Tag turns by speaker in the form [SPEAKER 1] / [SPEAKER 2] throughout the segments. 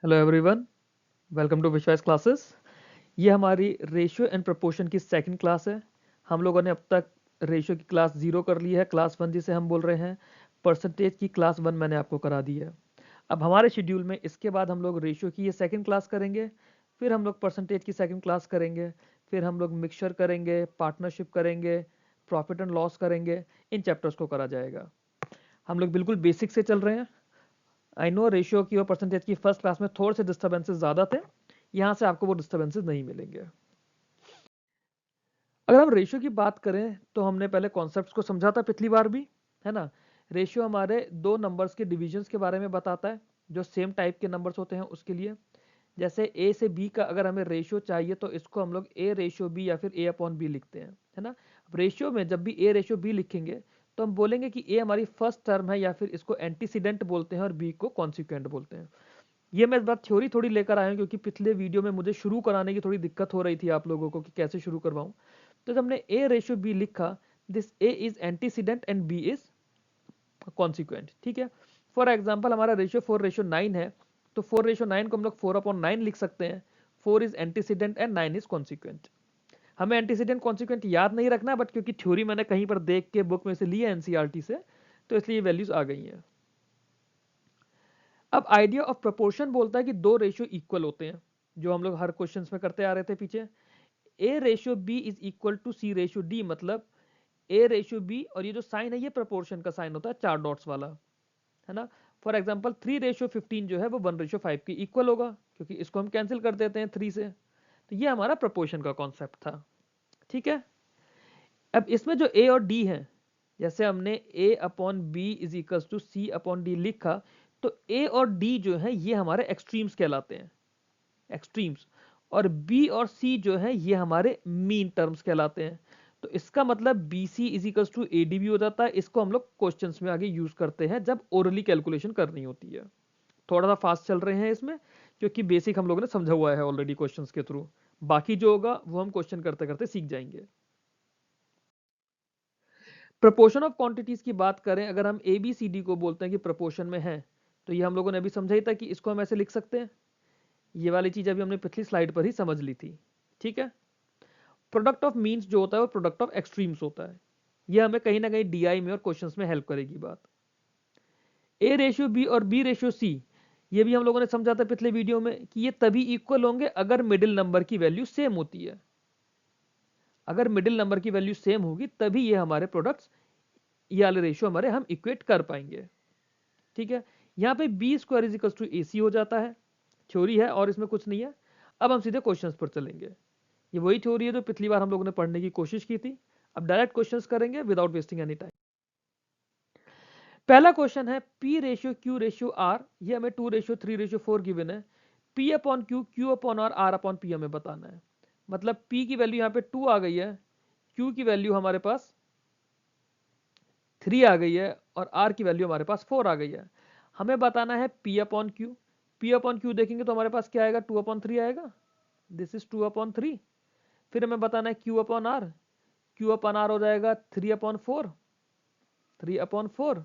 [SPEAKER 1] Hello everyone, welcome to विश्वास classes. ये हमारी रेशियो एंड प्रोपोर्शन की सेकंड क्लास है। हम लोगों ने अब तक रेशियो की क्लास 0 कर ली है, क्लास 1 जिसे हम बोल रहे हैं। परसेंटेज की क्लास 1 मैंने आपको करा दी है। अब हमारे शेड्यूल में इसके बाद हम लोग रेशियो की ये सेकंड क्लास करेंगे, फिर हम लोग परसेंटेज की सेकंड क्लास करेंगे, फिर हम लोग मिक्सचर करेंगे, पार्टनरशिप करेंगे, प्रॉफिट एंड लॉस करेंगे। इन चैप्टर्स को करा जाएगा। हम लोग बिल्कुल बेसिक से चल रहे हैं। आई नो रेशियो की और परसेंटेज की फर्स्ट क्लास में थोड़े से डिस्टर्बेंसेस ज़्यादा थे, यहाँ से आपको वो डिस्टर्बेंसेस नहीं मिलेंगे। अगर हम रेशियो की बात करें तो हमने पहले कॉन्सेप्ट्स को समझा था पिछली बार भी, है ना। रेशियो हमारे दो नंबर्स के डिविजन्स के बारे में बताता है, जो सेम टाइप के नंबर्स होते हैं उसके लिए। जैसे ए से बी का अगर हमें रेशियो चाहिए तो इसको हम लोग ए रेशियो बी या फिर ए अपॉन बी लिखते हैं, है ना। रेशियो में जब भी ए रेशियो बी लिखेंगे तो हम बोलेंगे कि ए हमारी फर्स्ट टर्म है, या फिर इसको एंटीसीडेंट बोलते हैं और बी को कॉन्सिक्वेंट बोलते हैं। ये मैं इस बार थ्योरी थोड़ी लेकर आया हूँ, क्योंकि पिछले वीडियो में मुझे शुरू कराने की थोड़ी दिक्कत हो रही थी आप लोगों को कि कैसे शुरू करवाऊं। तो जब हमने ए रेशियो बी लिखा, this A is antecedent and B is consequent, ठीक है। फॉर एग्जाम्पल हमारा रेशियो 4:9 है, तो 4:9 को हम लोग 4/9 लिख सकते हैं। 4 is antecedent and 9 is consequent. हमें एंटीसीडेंट कॉन्सिक्वेंट याद नहीं रखना, बट क्योंकि थ्योरी मैंने कहीं पर देख के बुक में से ली है एनसीईआरटी से, तो इसलिए ये वैल्यूज आ गई हैं। अब आइडिया ऑफ प्रोपोर्शन बोलता है कि दो रेशियो इक्वल होते हैं, जो हम लोग हर क्वेश्चन में करते आ रहे थे पीछे। A ratio B is equal to C ratio D, मतलब ए रेशियो बी, और ये जो साइन है ये प्रोपोर्शन का साइन होता है, 4 डॉट्स वाला, है ना। फॉर एग्जाम्पल 3:15 जो है वो 1:5 की इक्वल होगा, क्योंकि इसको हम कैंसिल कर देते हैं 3 से। तो ये हमारा प्रोपोर्शन का कॉन्सेप्ट था, ठीक है। अब इसमें जो ए और डी है, जैसे हमने A upon B is equal to C upon D लिखा, तो ए और डी जो है ये हमारे एक्सट्रीम्स कहलाते हैं, एक्सट्रीम्स। और बी और सी जो है ये हमारे मीन टर्म्स कहलाते हैं। तो इसका मतलब B C is equal to A D भी हो जाता है। इसको हम लोग क्वेश्चंस में आगे यूज करते हैं जब ओरली कैलकुलेशन करनी होती है। थोड़ा सा फास्ट चल रहे हैं इसमें, क्योंकि बेसिक हम लोगों ने समझा हुआ है ऑलरेडी क्वेश्चंस के थ्रू। बाकी जो होगा वो हम क्वेश्चन करते करते सीख जाएंगे। प्रपोर्शन ऑफ क्वांटिटीज की बात करें, अगर हम ए बी सी डी को बोलते हैं कि प्रपोर्शन में है, तो ये हम लोगों ने अभी समझा ही था कि इसको हम ऐसे लिख सकते हैं। ये वाली चीज अभी हमने पिछली स्लाइड पर ही समझ ली थी, ठीक है। प्रोडक्ट ऑफ मीन्स जो होता है वो प्रोडक्ट ऑफ एक्सट्रीम्स होता है। ये हमें कहीं ना कहीं डीआई में और क्वेश्चंस में हेल्प करेगी बात। ए रेशियो बी और बी रेशियो सी, ये भी हम लोगों ने समझा था पिछले वीडियो में कि ये तभी इक्वल होंगे अगर मिडिल नंबर की वैल्यू सेम होती है। अगर मिडिल नंबर की वैल्यू सेम होगी तभी ये हमारे प्रोडक्ट्स, ये वाले रेशियो हमारे हम इक्वेट कर पाएंगे, ठीक है। यहाँ पे B square is equal to A C हो जाता है। थ्योरी है और इसमें कुछ नहीं है। अब हम सीधे क्वेश्चंस पर चलेंगे। ये वही थ्योरी है जो पिछली बार हम लोगों ने पढ़ने की कोशिश की थी। अब डायरेक्ट क्वेश्चंस करेंगे विदाउट वेस्टिंग एनी टाइम। पहला क्वेश्चन है P ratio Q ratio R, ये हमें 2:3:4 गिवन है। P upon Q, Q upon R upon P हमें बताना है। मतलब P की वैल्यू यहाँ पे 2 आ गई है, Q की वैल्यू हमारे पास 3 आ गई है, और R की वैल्यू हमारे पास 4 आ गई है। हमें बताना है P upon Q। P upon Q देखेंगे तो हमारे पास क्या आएगा, 2/3 आएगा। This is 2/3। फिर हमें बताना है Q upon R। Q upon R हो जाएगा 3/4, 3/4।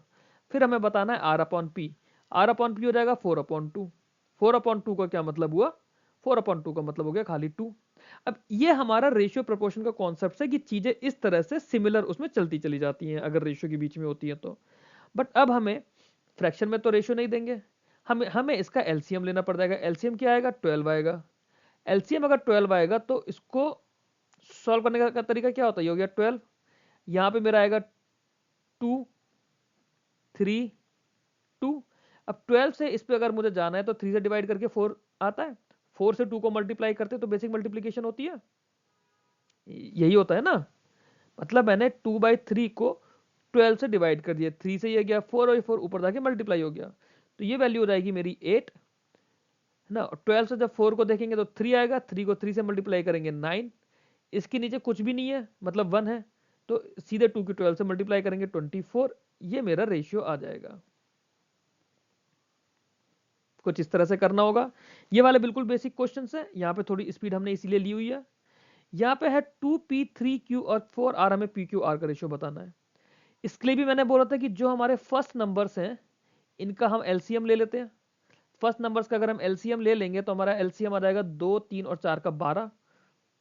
[SPEAKER 1] फिर हमें बताना है R upon P। R upon P हो जाएगा 4/2। 4/2 का क्या मतलब हुआ, 4/2 का मतलब हो गया खाली 2। अब ये हमारा रेशियो प्रोपोर्शन का कॉन्सेप्ट है कि चीजें इस तरह से सिमिलर उसमें चलती चली जाती हैं अगर रेशियो के बीच में होती है तो। बट अब हमें फ्रैक्शन में तो रेशियो नहीं देंगे, हमें हमें इसका एलसीएम लेना पड़ जाएगा। एलसीएम क्या आएगा, 12 आएगा। एलसीएम अगर 12 आएगा तो इसको सॉल्व करने का तरीका क्या होता है, ये हो गया 12, यहाँ पे मेरा आएगा 2 3 2। अब 12 से इस पे अगर मुझे जाना है तो 3 से डिवाइड करके 4 आता है। 4 से 2 को मल्टीप्लाई करते तो बेसिक मल्टीप्लीकेशन होती है, यही होता है ना। मतलब मैंने 2/3 को 12 से डिवाइड कर दिया, 3 से ये गया 4 और 4 ऊपर जाके मल्टीप्लाई हो गया, तो ये वैल्यू हो जाएगी मेरी 8, है ना। 12 से जब 4 को देखेंगे तो 3 आएगा, 3 को 3 से मल्टीप्लाई करेंगे 9, इसके नीचे कुछ भी नहीं है मतलब 1 है, तो सीधे 2 की 12 से मल्टीप्लाई करेंगे 24। ये मेरा रेशियो आ जाएगा। कुछ इस तरह से करना होगा। ये वाले बिल्कुल बेसिक क्वेश्चंस है, यहाँ पे थोड़ी स्पीड हमने इसीलिए ली हुई है। यहाँ पे है 2p 3q और 4r, हमें pqr का रेशियो बताना है। इसके लिए भी मैंने बोला था कि जो हमारे फर्स्ट नंबर्स हैं इनका हम एलसीएम ले लेते हैं। फर्स्ट नंबर्स का अगर हम एलसीएम ले लेंगे तो हमारा एलसीएम आ जाएगा 2, 3 और 4 का 12,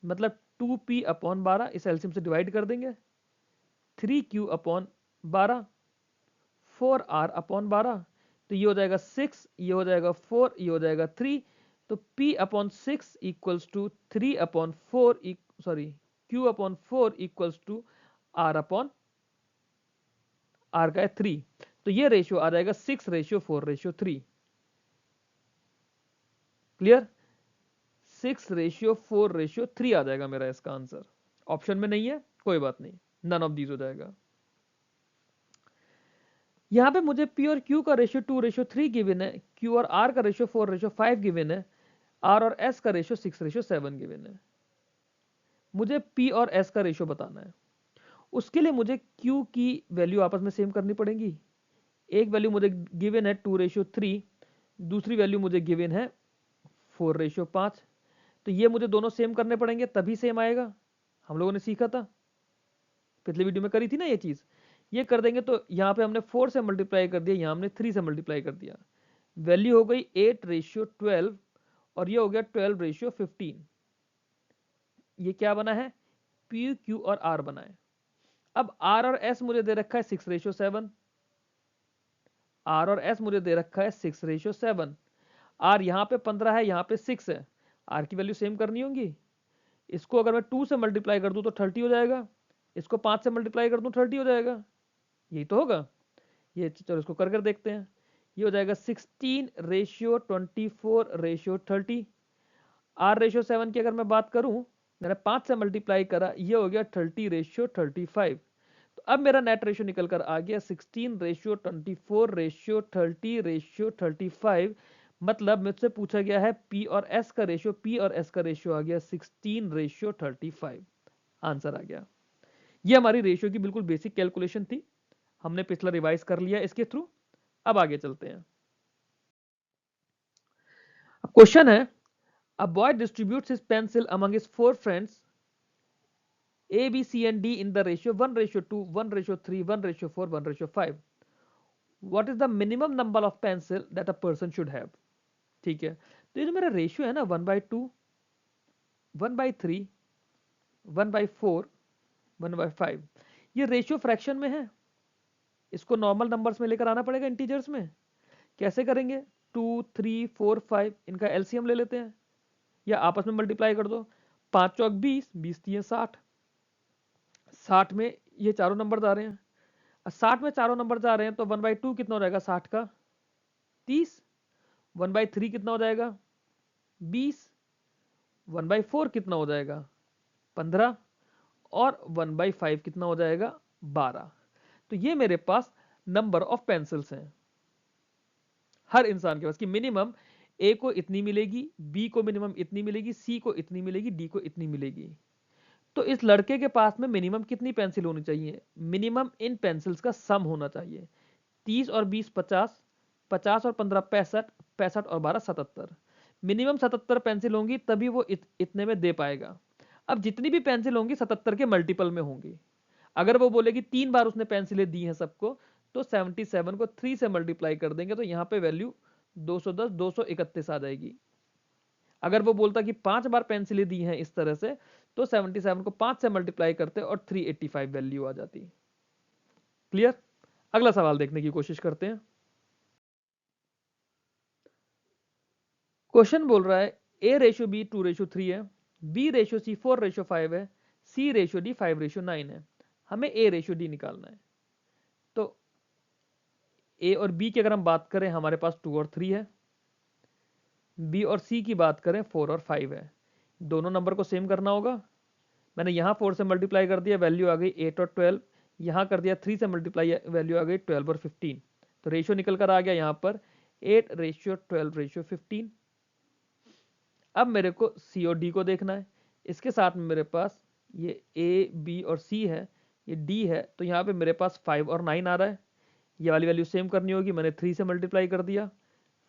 [SPEAKER 1] मतलब 2p/12, इस एलसीएम से डिवाइड कर देंगे, 3q/12, 4r/12, तो ये हो जाएगा 6, ये हो जाएगा 4, ये हो जाएगा 3, तो p/6 equals to 3/4, sorry q/4 equals to r का है 3, तो ये रेशियो आ जाएगा 6:4:3। क्लियर? 6:4:3 आ जाएगा मेरा इसका आंसर। ऑप्शन में नहीं है, कोई बात नहीं, नन ऑफ दीज हो जाएगा। यहां पे मुझे पी और क्यू का रेशियो 2:3 गिवन है, क्यू और आर का रेशियो 4:5 गिवन है, आर और एस का रेशियो 6:7 गिवन है। मुझे पी और एस का रेशियो बताना है। उसके लिए मुझे क्यू की वैल्यू आपस में सेम करनी पड़ेगी। एक वैल्यू मुझे गिवन है 2:3, दूसरी वैल्यू मुझे गिवन है 4:5, तो ये मुझे दोनों सेम करने पड़ेंगे, तभी सेम आएगा। हम लोगों ने सीखा था, पिछली वीडियो में करी थी ना ये चीज। ये कर देंगे तो यहाँ पे हमने 4 से मल्टीप्लाई कर दिया, यहाँ हमने 3 से मल्टीप्लाई कर दिया, वैल्यू हो गई 8:12 और ये हो गया 12:15। ये क्या बना है? पी, क्यू और आर बना है। अब आर और एस मुझे दे रखा है 6:7, आर और एस मुझे दे रखा है 6:7। आर यहाँ पे 15 है, यहाँ पे 6 है, आर की वैल्यू सेम करनी होगी। इसको अगर मैं 2 से मल्टीप्लाई कर दूं तो 30 हो जाएगा, इसको 5 से मल्टीप्लाई कर दूं 30 हो जाएगा, यही तो होगा। ये चलो इसको कर देखते हैं। ये हो जाएगा 16:24:30। r/7 की अगर मैं बात करूं, मैंने 5 से मल्टीप्लाई करा, ये हो गया 30:35। तो अब मेरा नेट रेशियो निकल कर आ गया 16:24:30:35, मतलब मुझसे पूछा गया है पी और एस का रेशियो, पी और एस का रेशियो आ गया 16:35। आंसर आ गया। ये हमारी रेशियो की बिल्कुल बेसिक कैलकुलेशन थी, हमने पिछला रिवाइज कर लिया इसके थ्रू। अब आगे चलते हैं। क्वेश्चन है, a boy distributes his pencil among his 4 friends A, B, C and D in the ratio 1:2, 1:3, 1:4, 1:5. What is the minimum number of pencil that a person should have? ठीक है, तो ये जो मेरा रेशियो है ना 1/2, 1/3, 1/4, 1/5, ये रेशियो फ्रैक्शन में है, इसको नॉर्मल नंबर्स में लेकर आना पड़ेगा, इंटीजर्स में। कैसे करेंगे? 2, 3, 4, 5, इनका एलसीएम ले लेते हैं या आपस में मल्टीप्लाई कर दो। 5 चौक 20, 20 3 60, 60 में ये चारों नंबर आ रहे हैं, 60 में चारों नंबर जा रहे हैं, तो 1/2 कितना हो जाएगा 60 का? 30। 1/3 कितना हो जाएगा? 20। 1/4 कितना हो जाएगा? 15। और 1/5 कितना हो जाएगा? 12। तो ये मेरे पास नंबर ऑफ पेंसिल्स हैं हर इंसान के पास, कि मिनिमम ए को इतनी मिलेगी, बी को मिनिमम इतनी मिलेगी, सी को इतनी मिलेगी, डी को इतनी मिलेगी। तो इस लड़के के पास में मिनिमम कितनी पेंसिल होनी चाहिए? मिनिमम इन पेंसिल्स का सम होना चाहिए। 30 और 20 50, 50 और 15 65, 65 और 12 77। मिनिमम 77 पेंसिल होंगी तभी वो इतने में दे पाएगा। अब जितनी भी पेंसिल होंगी 77 के मल्टीपल में होंगी। अगर वो बोले कि 3 बार उसने पेंसिलें दी हैं सबको, तो 77 को 3 से मल्टीप्लाई कर देंगे, तो यहाँ पे वैल्यू 210, 231 आ जाएगी। अगर वो बोलता कि 5 बार पेंसिलें दी हैं इस तरह से, तो 77 को 5 से मल्टीप्लाई करते और 385 वैल्यू आ जाती। क्लियर? अगला सवाल देखने की कोशिश करते हैं। क्वेश्चन बोल रहा है A/B 2:3 है, B/C 4:5 है, C/D 5:9 है। हमें A/D निकालना है। तो A और B की अगर हम बात करें, हमारे पास 2 और 3 है। B और C की बात करें 4 और 5 है। दोनों नंबर को सेम करना होगा। मैंने यहाँ 4 से मल्टीप्लाई कर दिया, वैल्यू आ गई 8 और 12। यहाँ कर दिया 3 से मल्टीप्लाई, वैल्यू आ गई 12 और 15। तो रेशियो निकल कर आ गया यहाँ पर 8:12:15। अब मेरे को C और D को देखना है। इसके साथ में मेरे पास ये A, B और C है, ये D है, तो यहाँ पे मेरे पास 5 और 9 आ रहा है। ये वाली वैल्यू सेम करनी होगी, मैंने 3 से मल्टीप्लाई कर दिया,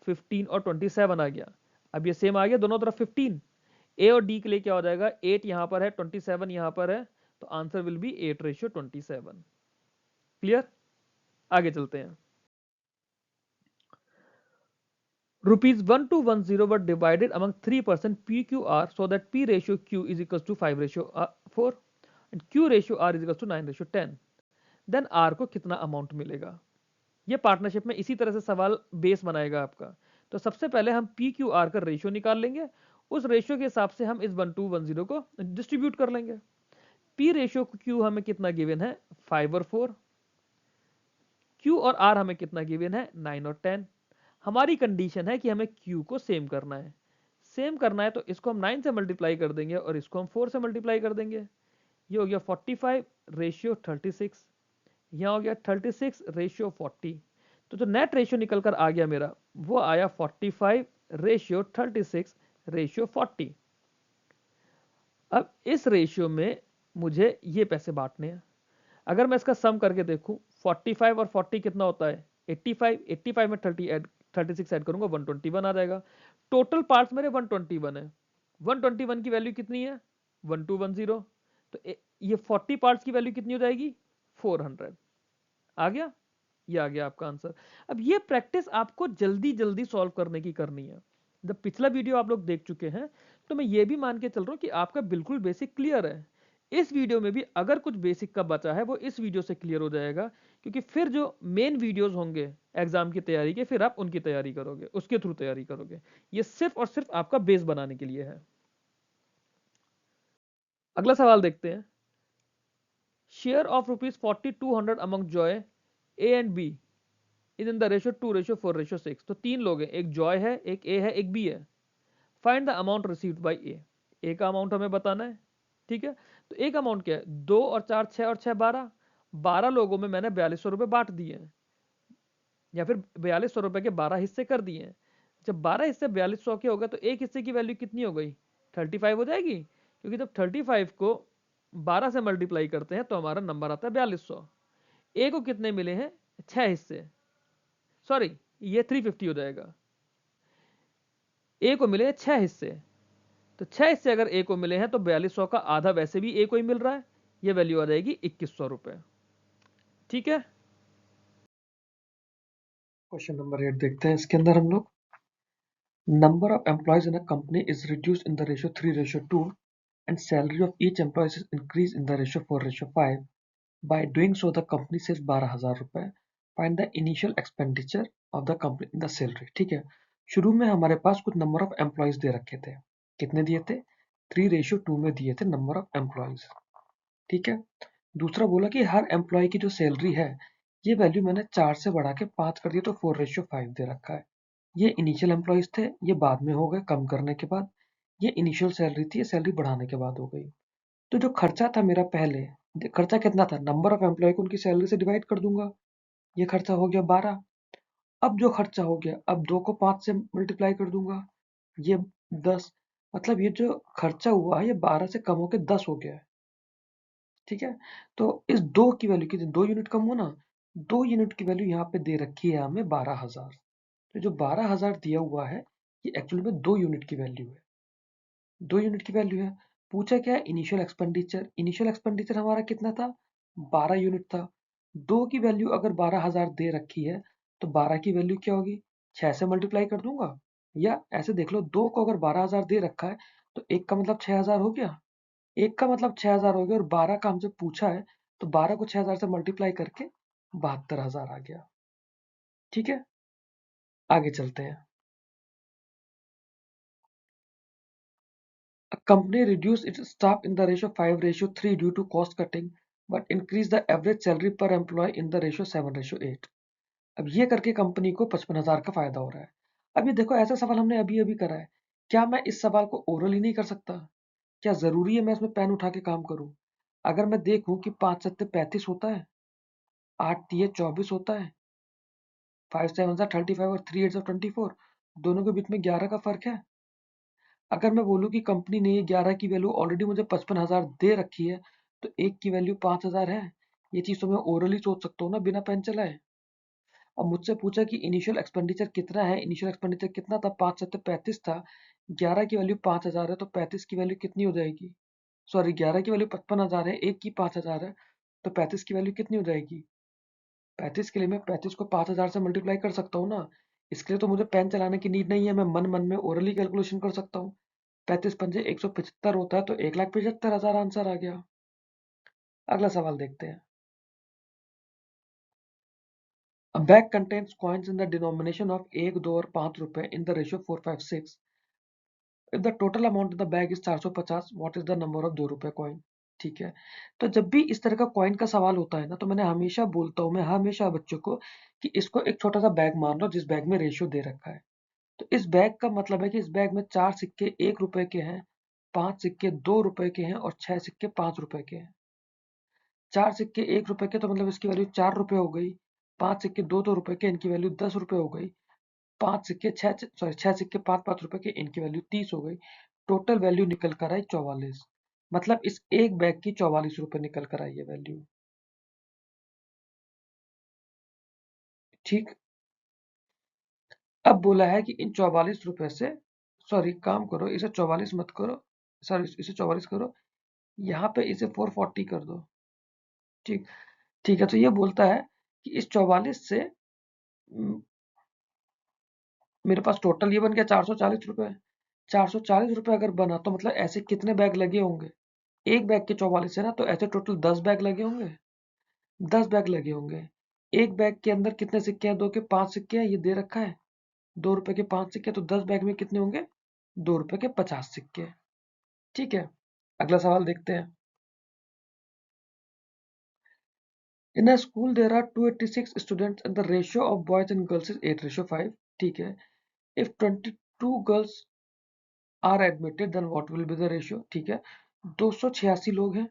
[SPEAKER 1] 15 और 27 आ गया। अब ये सेम आ गया दोनों तरफ 15। A और D के लिए क्या हो जाएगा? 8 यहाँ पर है, 27 यहाँ पर है, तो आंसर विल बी 8:27। क्लियर? आगे चलते हैं। ₹1210 were divided among 3% PQR so that P ratio Q is equals to 5:4 and Q ratio R is equals to 9:10, then R को कितना अमाउंट मिलेगा। ये पार्टनरशिप में इसी तरह से सवाल बेस बनाएगा आपका। तो सबसे पहले हम PQR का रेशियो निकाल लेंगे, उस रेशियो के हिसाब से हम इस 1210 को डिस्ट्रीब्यूट कर लेंगे। P रेशियो Q हमें कितना गिवन है 5 और 4, Q और R हमें कितना गिवन है 9 और 10। हमारी कंडीशन है कि हमें Q को सेम करना है, सेम करना है तो इसको हम 9 से मल्टीप्लाई कर देंगे और इसको हम 4 से मल्टीप्लाई कर देंगे। ये हो गया 45 रेशियो 36, यहाँ हो गया 36 रेशियो 40। तो जो नेट रेशियो निकल कर आ गया मेरा वो आया 45 रेशियो 36 रेशियो 40। अब इस रेशियो में मुझे ये पैसे बांटने हैं। अगर मैं इसका सम करके देखूं 45 और 40 कितना होता है 85, 85 में 36 ऐड करूंगा 121 आ जाएगा। टोटल पार्ट्स मेरे 121 है, 121 की वैल्यू कितनी है 1210, तो ये 40 पार्ट्स की वैल्यू कितनी हो जाएगी 400। आ गया, ये आ गया आपका आंसर। अब ये प्रैक्टिस आपको जल्दी जल्दी सॉल्व करने की करनी है। जब पिछला वीडियो आप लोग देख चुके हैं तो मैं ये भी मान के चल रहा हूं कि आपका बिल्कुल बेसिक क्लियर है। इस वीडियो में भी अगर कुछ बेसिक का बचा है वो इस वीडियो से क्लियर हो जाएगा, क्योंकि फिर जो मेन वीडियोस होंगे एग्जाम की तैयारी के फिर आप उनकी तैयारी करोगे, उसके थ्रू तैयारी करोगे। ये सिर्फ और सिर्फ आपका बेस बनाने के लिए है। अगला सवाल देखते हैं। Share of ₹4200 among joy A and B is in the ratio 2:4:6। तो तीन लोग हैं, एक जॉय है, एक ए है, एक बी है। Find the amount received by A. A का अमाउंट हमें बताना है, ठीक है। तो ए का अमाउंट क्या है 2 और 4 6 और 6 12, 12 लोगों में मैंने 4200 रुपए बांट दिए हैं, या फिर 4200 रुपए के 12 हिस्से कर दिए हैं। जब 12 हिस्से 4200 के हो गए तो एक हिस्से की वैल्यू कितनी हो गई 35 हो जाएगी, क्योंकि जब 35 को 12 से मल्टीप्लाई करते हैं तो हमारा नंबर आता है 4200। ए को कितने मिले हैं 6 हिस्से, सॉरी ये 350 हो जाएगा। ए को मिले 6 हिस्से, तो 6 हिस्से अगर ए को मिले हैं तो 4200 का आधा वैसे भी ए को ही मिल रहा है, ये वैल्यू आ जाएगी 2100 रुपए। ठीक है,
[SPEAKER 2] क्वेश्चन नंबर 8 देखते हैं। इसके अंदर हम लोग number of employees in a company is reduced in the ratio 3:2 and salary of each employee is increased in the ratio 4:5. By doing so the company saves 12,000 रुपए। Find the initial expenditure of the company in the salary। ठीक है, शुरू में हमारे पास कुछ number of employees दे रखे थे। कितने दिए थे 3:2 में दिए थे नंबर ऑफ एम्प्लॉयज। ठीक है, दूसरा बोला कि हर एम्प्लॉय की जो सैलरी है ये वैल्यू मैंने 4 से बढ़ा के 5 कर दिया, तो 4:5 दे रखा है। ये इनिशियल एम्प्लॉयज थे, ये बाद में हो गए कम करने के बाद। ये इनिशियल सैलरी थी, ये सैलरी बढ़ाने के बाद हो गई। तो जो खर्चा था मेरा पहले, खर्चा कितना था नंबर ऑफ एम्प्लॉय को उनकी सैलरी से डिवाइड कर दूंगा, ये खर्चा हो गया 12। अब जो खर्चा हो गया, अब 2 को 5 से मल्टीप्लाई कर दूंगा, ये 10। मतलब ये जो खर्चा हुआ है ये 12 से कम होकर 10 हो गया है। ठीक है, तो इस 2 की वैल्यू कितनी, 2 यूनिट कम हो ना, 2 यूनिट की वैल्यू यहाँ पे दे रखी है हमें 12,000। तो जो 12,000 दिया हुआ है ये एक्चुअली में 2 यूनिट की वैल्यू है, 2 यूनिट की वैल्यू है। पूछा क्या है इनिशियल एक्सपेंडिचर, इनिशियल एक्सपेंडिचर हमारा कितना था 12 यूनिट था। 2 की वैल्यू अगर 12,000 दे रखी है तो 12 की वैल्यू क्या होगी 6 से मल्टीप्लाई कर दूंगा, या ऐसे देख लो 2 को अगर 12,000 दे रखा है तो एक का मतलब 6,000 हो गया, एक का मतलब 6,000 हो गया, और 12 का हमसे पूछा है तो 12 को 6,000 से मल्टीप्लाई करके 72,000 आ गया। ठीक है, आगे चलते हैं। A company reduced its staff in the ratio 5:3 due to cost cutting, but increased the average salary per employee in the ratio 7:8। अब ये करके कंपनी को 55,000 का फायदा हो रहा है। अब ये देखो ऐसा सवाल हमने अभी अभी करा है, क्या मैं इस सवाल को ओरल ही नहीं कर सकता? क्या जरूरी है मैं इसमें पेन उठा के काम करूं? अगर मैं देखूं कि 5 7 35 होता है, 8 3 24 होता है, 5 7 35 और 3 8 24, दोनों के बीच में 11 का फर्क है। अगर मैं बोलूं कि कंपनी ने ये 11 की वैल्यू ऑलरेडी मुझे 55,000 दे रखी है तो एक की वैल्यू 5,000 है, ये चीज तो मैं ओरली सोच सकता हूँ ना बिना पेन चलाए। अब मुझसे पूछा कि इनिशियल एक्सपेंडिचर कितना है, इनिशियल एक्सपेंडिचर कितना था 5 7 35 था, 11 की वैल्यू 5,000 है तो 35 की वैल्यू कितनी हो जाएगी, सॉरी 11 की वैल्यू 55,000 है, एक की 5,000 है, तो 35 की वैल्यू कितनी हो जाएगी। 35 के लिए मैं 35 को 5,000 से मल्टीप्लाई कर सकता हूँ ना, इसके लिए तो मुझे पेन चलाने की नीड नहीं है, मैं मन मन में ओरली कैलकुलेशन कर सकता हूँ। 35 पंजे 175 होता है, तो 1,75,000 आंसर आ गया। अगला सवाल देखते हैं। A bag contains coins in the denomination of 1, 2 और 5 रुपए in the ratio 4, 5, 6. If the total amount in the bag is 450, what is the number of 2 रुपए कॉइन? ठीक है, तो जब भी इस तरह का कॉइन का सवाल होता है ना, तो मैंने हमेशा बोलता हूँ मैं हमेशा बच्चों को कि इसको एक छोटा सा बैग मान लो जिस बैग में रेशियो दे रखा है। तो इस बैग का मतलब है कि इस बैग में 4 सिक्के 1 रुपए के हैं, 5 सिक्के 2 रुपए के हैं और 6 सिक्के 5 रुपए के हैं। 4 सिक्के 1 रुपए के, तो मतलब इसकी वैल्यू 4 रुपए हो गई। 5 सिक्के 2 रुपए के, इनकी वैल्यू 10 रुपए हो गई। 5 सिक्के 6 सिक्के 5 रुपए के, इनकी वैल्यू 30 हो गई। टोटल वैल्यू निकल कर आई 44। मतलब इस एक बैग की 44 रुपए निकल कर आई है वैल्यू। ठीक, अब बोला है कि इन 44 रुपए से, सॉरी काम करो, इसे 44 मत करो, सॉरी इसे 44 करो, यहाँ पे इसे 440 कर दो। ठीक, ठीक है, तो ये बोलता है कि इस 44 से मेरे पास टोटल ये बन गया 440 रुपए। 440 रुपए अगर बना तो मतलब ऐसे कितने बैग लगे होंगे? एक बैग के 44 है ना, तो ऐसे टोटल 10 बैग लगे होंगे। 10 बैग लगे होंगे। एक बैग के अंदर कितने सिक्के हैं? 2 के 5 सिक्के हैं, ये दे रखा है। 2 रुपए के 5 सिक्के, तो 10 बैग में कितने होंगे? 2 रुपए के 50 सिक्के। ठीक है, अगला सवाल देखते हैं। In a school there are 286 students and the ratio of boys and girls is 8:5। ठीक है, if 22 girls are admitted then what will be the ratio? ठीक है, 286 लोग हैं।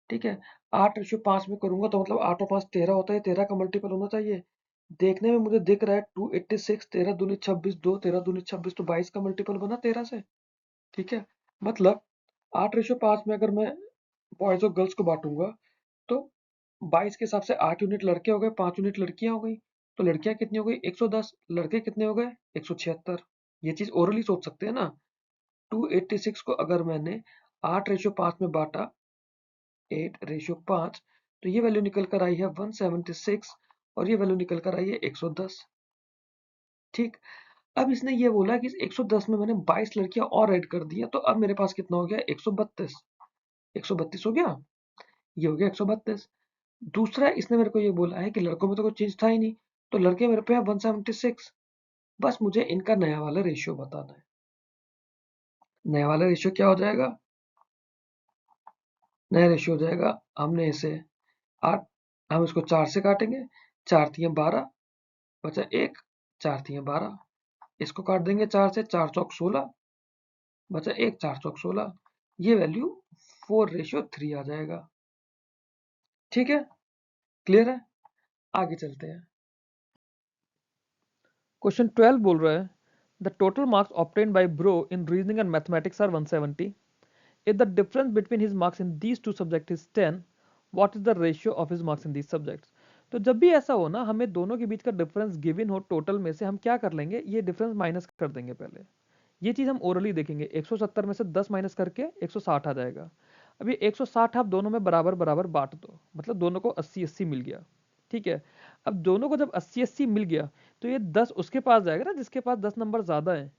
[SPEAKER 2] ठीक है, 8:5 में करूंगा तो मतलब 8 और 5 13 होता है, 13 का मल्टीपल होना चाहिए। देखने में मुझे दिख रहा है 286, 13 दूनी 26, 2 13 दूनी 26, तो 22 का मल्टीपल बना 13 से। ठीक है, मतलब 8:5 में अगर मैं बॉयज और गर्ल्स को बांटूंगा तो 22 के हिसाब से 8 यूनिट लड़के हो गए, 5 यूनिट लड़कियां हो गई। तो लड़कियां कितनी हो गई? 110। लड़के कितने हो गए? 176। ये चीज ओरली सोच सकते हैं ना। 286 को अगर मैंने 8:5 में बांटा, 8:5, तो ये वैल्यू निकल कर आई है 176 और ये वैल्यू निकल कर आई है 110। ठीक, अब इसने ये बोला कि इस 110 में मैंने 22 लड़कियां और ऐड कर दी है, तो अब मेरे पास कितना हो गया? 132। 132 हो गया, ये हो गया 132। दूसरा इसने मेरे को ये बोला है कि लड़कों में तो कोई चेंज था ही नहीं, तो लड़के मेरे पे है 176। बस मुझे इनका नया वाला रेशियो बताना है। नया वाला रेशियो क्या हो जाएगा? नया रेशियो हो जाएगा, हमने इसे 8, हम इसको 4 से काटेंगे। 4 तियां 12, बचा 1, 4 तियां 12। इसको काट देंगे 4 से, 4 चौक 16, बचा 1, 4 चौक 16। ये वैल्यू 4:3 आ जाएगा। ठीक है, क्लियर है? आगे चलते हैं।
[SPEAKER 1] क्वेश्चन 12 बोल रहा है the total marks obtained by bro in reasoning and mathematics are 170। If the difference between his marks in these two subject is 10, what is the ratio of his marks in these subjects? तो जब भी ऐसा हो ना, हमें दोनों के बीच का डिफरेंस गिवन हो टोटल में से, हम क्या कर लेंगे, ये डिफरेंस माइनस कर देंगे पहले। ये चीज हम ओरली देखेंगे। 170 में से 10 माइनस करके 160 आ जाएगा। अब ये 160 आप दोनों में बराबर बराबर बांट दो, मतलब दोनों को 80-80 मिल गया। ठीक है, अब दोनों को जब 80-80 मिल गया, तो ये 10 उसके पास जाएगा ना जिसके पास 10 नंबर ज्यादा है।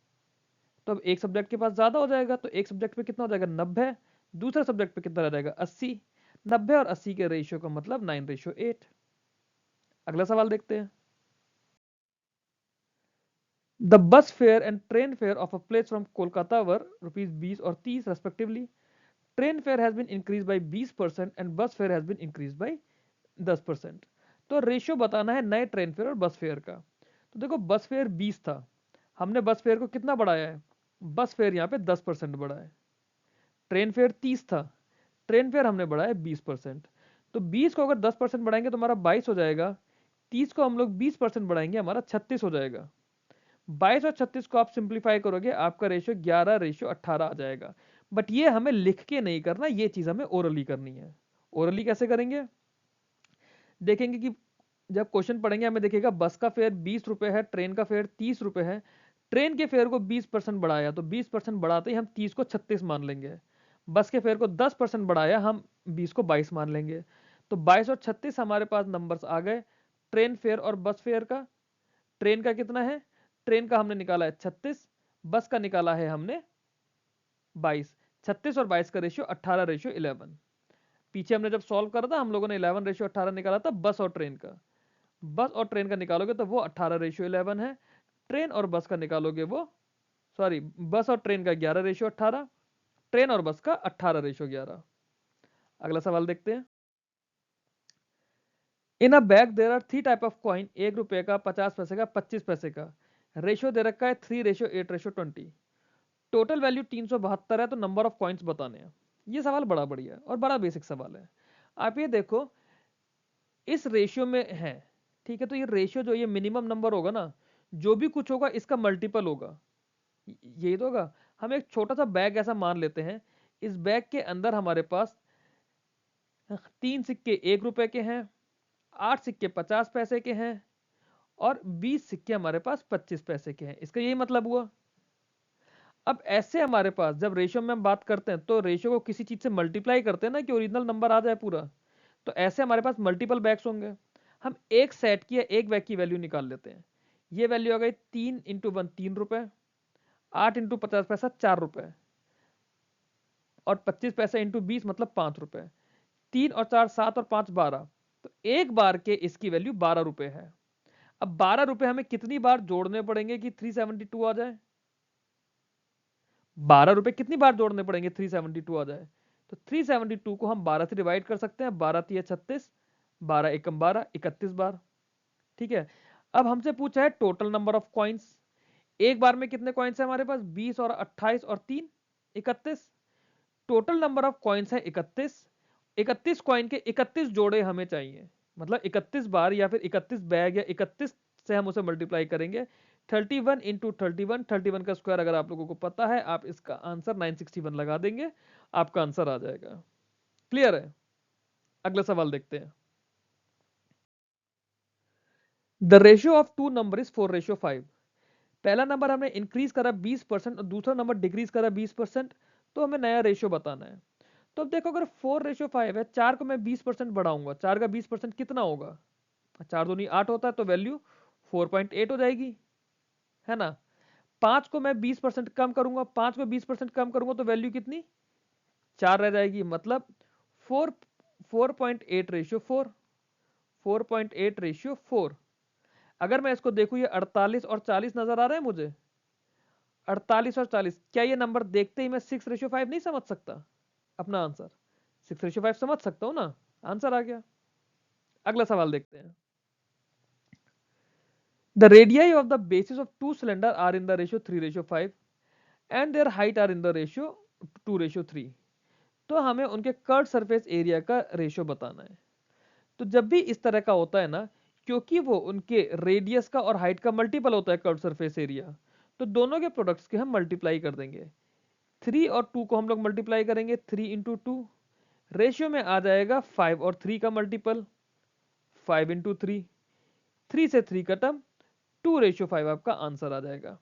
[SPEAKER 1] तो अब एक सब्जेक्ट के पास ज्यादा हो जाएगा, तो एक सब्जेक्ट पे कितना हो जाएगा? 90। दूसरा सब्जेक्ट पे कितना रह जाएगा? 80। 90 और 80 के रेशियो का मतलब 9:8। अगला सवाल देखते हैं। The bus fare and train fare of a place from Kolkata were ₹20 और 30 respectively. Train fare has been increase by 20% and bus fare has been increase by 10%। तो रेशियो बताना है नए ट्रेन फेयर और बस फेयर का। तो देखो, बस फेयर 20 था, हमने बस फेयर को कितना बढ़ाया है? बस फेयर यहाँ पे 10% बढ़ा है। ट्रेन फेयर 30 था, ट्रेन फेयर हमने बढ़ाया 20%। तो 20 को अगर 10% बढ़ाएंगे तो हमारा 22 हो जाएगा। 30 को हम लोग 20% बढ़ाएंगे, हमारा 36 हो जाएगा। 22 और 36 को आप सिंप्लीफाई करोगे, आपका रेशियो 11:18 आ जाएगा। बट ये हमें लिख के नहीं करना, ये चीज हमें ओरली करनी है। ओरली कैसे करेंगे? देखेंगे कि जब क्वेश्चन पढ़ेंगे हमें देखेगा बस का फेयर 20 रुपए है, ट्रेन का फेयर 30 रुपए है। ट्रेन के फेयर को 20% बढ़ाया, तो 20% बढ़ाते ही हम 30 को 36 मान लेंगे। बस के फेयर को 10% बढ़ाया, हम 20 को 22 मान लेंगे। तो 22 और 36 हमारे पास नंबर्स आ गए ट्रेन फेयर और बस फेयर का। ट्रेन का कितना है? ट्रेन का हमने निकाला है 36, बस का निकाला है हमने 22। 36 और 22 का रेशियो 18:11। पीछे हमने जब सॉल्व करा था हम लोगों ने 11:18 निकाला था बस और ट्रेन का। बस और ट्रेन का निकालोगे तो वो 18:11 है। ट्रेन और बस का निकालोगे वो, सॉरी, बस और ट्रेन का 11:18, ट्रेन और बस का 18:11। अगला सवाल देखते हैं। In a bag there are 3 type of coin, 1 रुपए का, 50 पैसे का, 25 पैसे का। रेशियो दे रखा है 3:8:20। टोटल वैल्यू 372 है, तो नंबर ऑफ कॉइन्स बताने हैं। ये सवाल बड़ा बढ़िया है और बड़ा बेसिक सवाल है। आप ये देखो इस रेशियो में है, ठीक है, तो ये रेशियो जो ये मिनिमम नंबर होगा ना, जो भी कुछ होगा इसका मल्टीपल होगा, यही तो होगा। हम एक छोटा सा बैग ऐसा मान लेते हैं, इस बैग के अंदर हमारे पास 3 सिक्के 1 रुपए के हैं, 8 सिक्के 50 पैसे के हैं और 20 सिक्के हमारे पास 25 पैसे के हैं। इसका यही मतलब हुआ। अब ऐसे हमारे पास जब रेशियो में हम बात करते हैं तो रेशियो को किसी चीज से मल्टीप्लाई करते हैं ना कि ओरिजिनल नंबर आ जाए पूरा। तो ऐसे हमारे पास मल्टीपल बैग्स होंगे। हम एक सेट की या एक बैग की वैल्यू निकाल लेते हैं। ये वैल्यू आ गई 3 × 1 3 रुपए, 8 × 50 पैसा 4 रुपए और 25 पैसा इंटू 20 मतलब 5 रुपए। 3 और 4 7 और 5 12, तो एक बार के इसकी वैल्यू 12 रुपए है। अब 12 रुपए हमें कितनी बार जोड़ने पड़ेंगे कि 372 आ जाए? 12 रुपए कितनी बार जोड़ने पड़ेंगे 372 आ जाए? तो 372 को हम 12 से डिवाइड कर सकते हैं। 12 3 36, 12 एकम 12, 31 बार। ठीक है। अब हमसे पूछा है टोटल नंबर ऑफ कॉइन्स। एक बार में कितने कॉइन्स है हमारे पास? 20 और 28 और 3 31। टोटल नंबर ऑफ कॉइन्स है 31। 31 कॉइन के 31 जोड़े हमें चाहिए, मतलब 31 बार या फिर 31 बैग या 31 से हम उसे मल्टीप्लाई करेंगे। 31 इंटू 31, 31 का स्क्वायर अगर आप लोगों को पता है, आप इसका आंसर 961 लगा देंगे, आपका आंसर आ जाएगा। क्लियर है? अगला सवाल देखते हैं। The ratio of two number is 4:5। पहला नंबर हमने इंक्रीज करा 20% और दूसरा नंबर डिक्रीज करा 20%, तो हमें नया रेशियो बताना है। तो अब देखो अगर 4:5 है, 4 को मैं 20% बढ़ाऊंगा, 4 का 20% कितना होगा? 4 दूनी 8 होता है, तो वैल्यू 4.8 हो जाएगी, है ना। 5 को मैं 20% कम करूंगा, 5 को 20% कम करूंगा तो वैल्यू कितनी? 4 रह जाएगी, मतलब 4 4.8:4, 4.8:4। अगर मैं इसको देखूं, ये 48 और 40 नजर आ रहा है मुझे। 48 और 40, क्या ये नंबर देखते ही मैं 6:5 नहीं समझ सकता? अपना आंसर 6:5 समझ सकता हूं ना, आंसर आ गया। अगला सवाल देखते हैं। The radii of the bases of two cylinder are in the ratio 3:5 and their height are in the ratio 2:3। तो हमें उनके कर्व सरफेस एरिया का रेशियो बताना है। तो जब भी इस तरह का होता है ना, क्योंकि वो उनके रेडियस का और हाइट का मल्टीपल होता है कर्व सरफेस एरिया, तो दोनों के प्रोडक्ट्स के हम मल्टीप्लाई कर देंगे। 3 और 2 को हम लोग मल्टीप्लाई करेंगे, 3 × 2, रेशियो में आ जाएगा 5 और 3 का मल्टीपल, 5 × 3, 3 से 3 खत्म, 2:5 आपका आंसर आ जाएगा।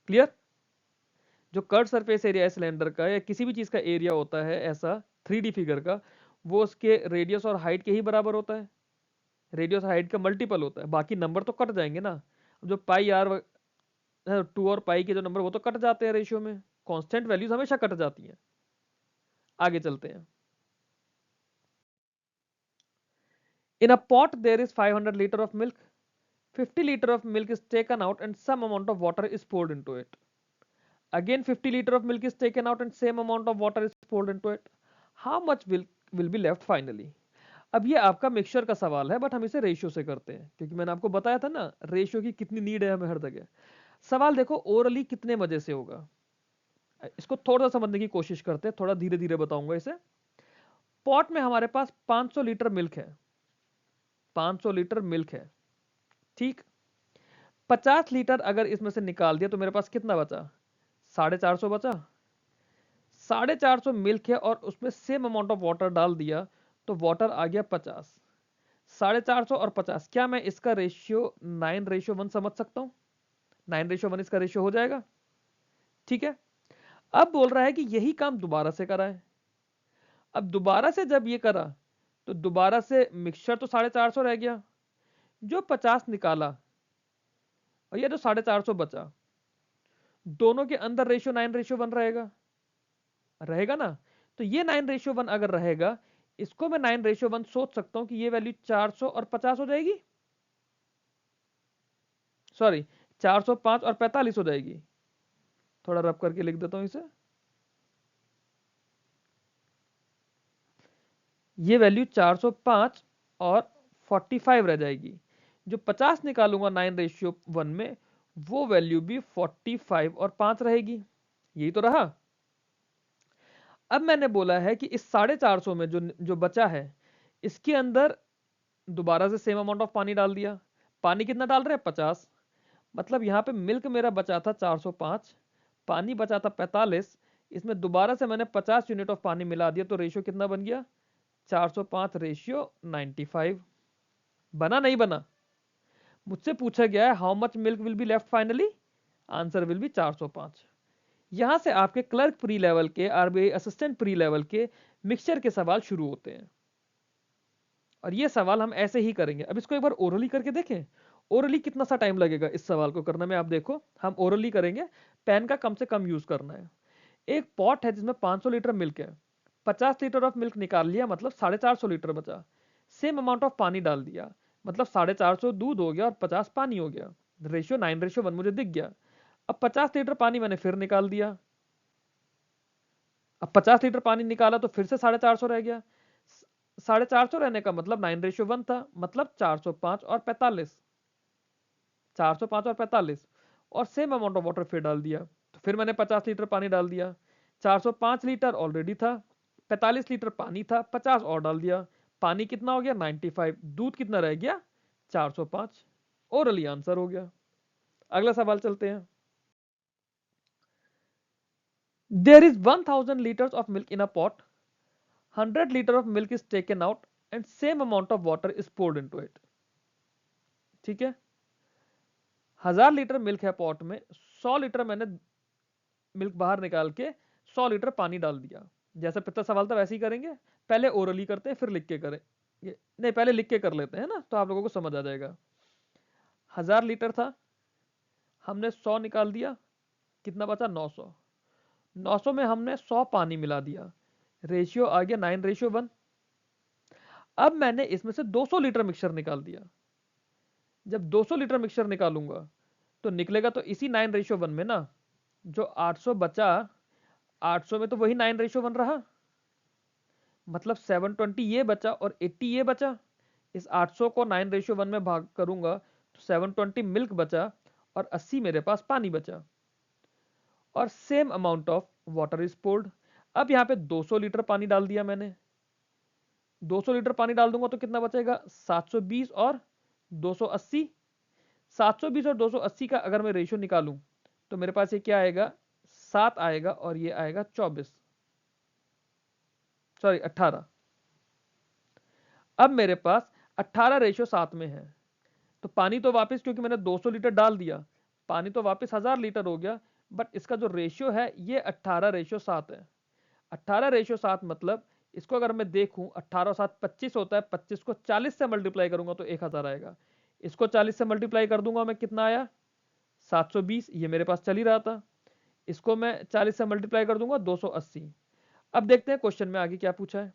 [SPEAKER 1] क्लियर? जो कर्व सरफेस एरिया है सिलेंडर का या किसी भी चीज का एरिया होता है ऐसा 3D फिगर का, वो उसके रेडियस और हाइट के ही बराबर होता है। रेडियस हाइट का मल्टीपल होता है, बाकी नंबर तो कट जाएंगे ना। जो पाई आर 2 और पाई के जो नंबर वो तो कट जाते हैं रेशियो में, कांस्टेंट वैल्यूज हमेशा कट जाती हैं। आगे चलते हैं। In a pot there is 500 litre of milk, 50 litre of milk is taken out and some amount of water is poured into it. Again 50 liter of milk is taken out and same amount of water is poured into it. How much will be left finally? अब ये आपका mixture का सवाल है, but हम इसे ratio से करते हैं क्योंकि मैंने आपको बताया था ना रेशियो की कितनी नीड है हमें हर जगह। सवाल देखो ओरली कितने मजे से होगा, इसको थोड़ा सा समझने की कोशिश करते हैं, थोड़ा धीरे धीरे बताऊंगा इसे। पॉट में हमारे पास 500 लीटर मिल्क है, 500 लीटर मिल्क है, ठीक। 50 लीटर अगर इसमें से निकाल दिया तो मेरे पास कितना बचा? 450 बचा। 450 मिल्क है और उसमें सेम अमाउंट ऑफ वाटर डाल दिया, तो वाटर आ गया 50। 450 और 50, क्या मैं इसका रेशियो 9:1 समझ सकता हूं? 9:1 इसका रेशियो हो जाएगा, ठीक है। अब बोल रहा है कि यही काम दोबारा से करा है। अब दोबारा से जब ये करा तो दोबारा से मिक्सचर तो 450 रह गया, जो 50 निकाला और ये जो 450 बचा, दोनों के अंदर रेशियो 9:1 रहेगा, रहेगा ना। तो ये 9:1 अगर रहेगा, इसको मैं 9:1 सोच सकता हूं कि ये वैल्यू 400 और 50 हो जाएगी, सॉरी 405 और 45 हो जाएगी। थोड़ा रब करके लिख देता हूं इसे, ये वैल्यू 405 और 45 रह जाएगी। जो 50 निकालूंगा 9:1 में, वो वैल्यू भी 45 और 5 रहेगी। यही तो रहा। अब मैंने बोला है कि इस 450 में जो जो बचा है, इसके अंदर दोबारा से सेम अमाउंट ऑफ पानी डाल दिया। पानी कितना डाल रहे हैं? 50। मतलब यहाँ पे मिल्क मेरा बचा था 405, पानी बचा था 45, इसमें दोबारा से मैंने 50 यूनिट ऑफ पानी मिला दिया, तो रेशियो कितना बन गया? 405 रेशियो 95। बना नहीं बना? मुझसे पूछा गया है how much milk will be left finally, answer will be 405। यहां से आपके क्लर्क प्री लेवल के, आरबीआई असिस्टेंट प्री लेवल के मिक्सचर के सवाल शुरू होते हैं, और ये सवाल हम ऐसे ही करेंगे। अब इसको एक बार ओरली करके देखें, ओरली कितना सा टाइम लगेगा इस सवाल को करने में। आप देखो, हम ओरली करेंगे, पेन का कम से कम यूज करना है। एक पॉट है जिसमें 500 लीटर मिल्क है, 50 लीटर ऑफ मिल्क निकाल लिया, मतलब 450 लीटर बचा। सेम अमाउंट ऑफ पानी डाल दिया, मतलब 450 दूध हो गया और 50 पानी हो गया। रेशियो 9:1 मुझे दिख गया। अब 50 लीटर पानी मैंने फिर निकाल दिया। अब 50 लीटर पानी निकाला तो फिर से 450 रह गया। 450 रहने का मतलब 9:1 था, मतलब 405 और 45, 405 और 45, और सेम अमाउंट ऑफ वाटर फिर डाल दिया। तो फिर मैंने 50 लीटर पानी डाल दिया, 405 लीटर ऑलरेडी था, 45 लीटर पानी था, 50 और डाल दिया। पानी कितना हो गया? 95। दूध कितना रह गया? 405। ओरली आंसर हो गया। अगला सवाल चलते हैं। There is 1000 litres of milk in a pot, 100 litre of milk is taken out and same amount of water is poured into it. ठीक है, 1000 लीटर मिल्क है पॉट में, 100 लीटर मैंने मिल्क बाहर निकाल के 100 लीटर पानी डाल दिया। जैसे पिछला सवाल था वैसे ही करेंगे, पहले ओरली करते हैं फिर लिख के करेंगे, नहीं पहले लिख के कर लेते हैं ना, तो आप लोगों को समझ आ जाएगा। 1000 लीटर था, हमने 100 निकाल दिया, कितना बचा? 900। 900 में हमने 100 पानी मिला दिया, रेशियो आ गया 9:1। अब मैंने इसमें से 200 लीटर मिक्सचर निकाल दिया। जब 200 लीटर मिक्सचर निकालूंगा तो निकलेगा तो इसी 9:1 में ना। जो 800 बचा, 800 में तो वही 9:1 रहा, मतलब 720 ये बचा और 80 ये बचा। इस 800 को 9:1 में भाग करूंगा तो 720 मिल्क बचा और 80 मेरे पास पानी बचा, और same amount of water is poured. अब यहाँ पे 200 लीटर पानी डाल दिया मैंने, 200 लीटर पानी डाल दूंगा तो कितना बचेगा? 720 और 280। 720 और 280 का अगर मैं रेशियो निकालूं तो मेरे पास ये क्या आएगा? 7 आएगा, और ये आएगा 24, सॉरी 18। अब मेरे पास 18 रेशियो 7 में है, तो पानी तो वापस, क्योंकि मैंने 200 लीटर डाल दिया, पानी तो वापस 1000 लीटर हो गया, बट इसका जो रेशियो है ये 18 रेशियो 7 है। 18 रेशियो 7 मतलब इसको अगर मैं देखूं, 18 और 7 25 होता है, 25 को 40 से मल्टीप्लाई करूंगा तो 1000 आएगा। इसको 40 से मल्टीप्लाई कर दूंगा मैं, कितना आया? 720। ये मेरे पास चल ही रहा था, इसको मैं 40 से मल्टीप्लाई कर दूंगा 280। अब देखते हैं क्वेश्चन में आगे क्या पूछा है।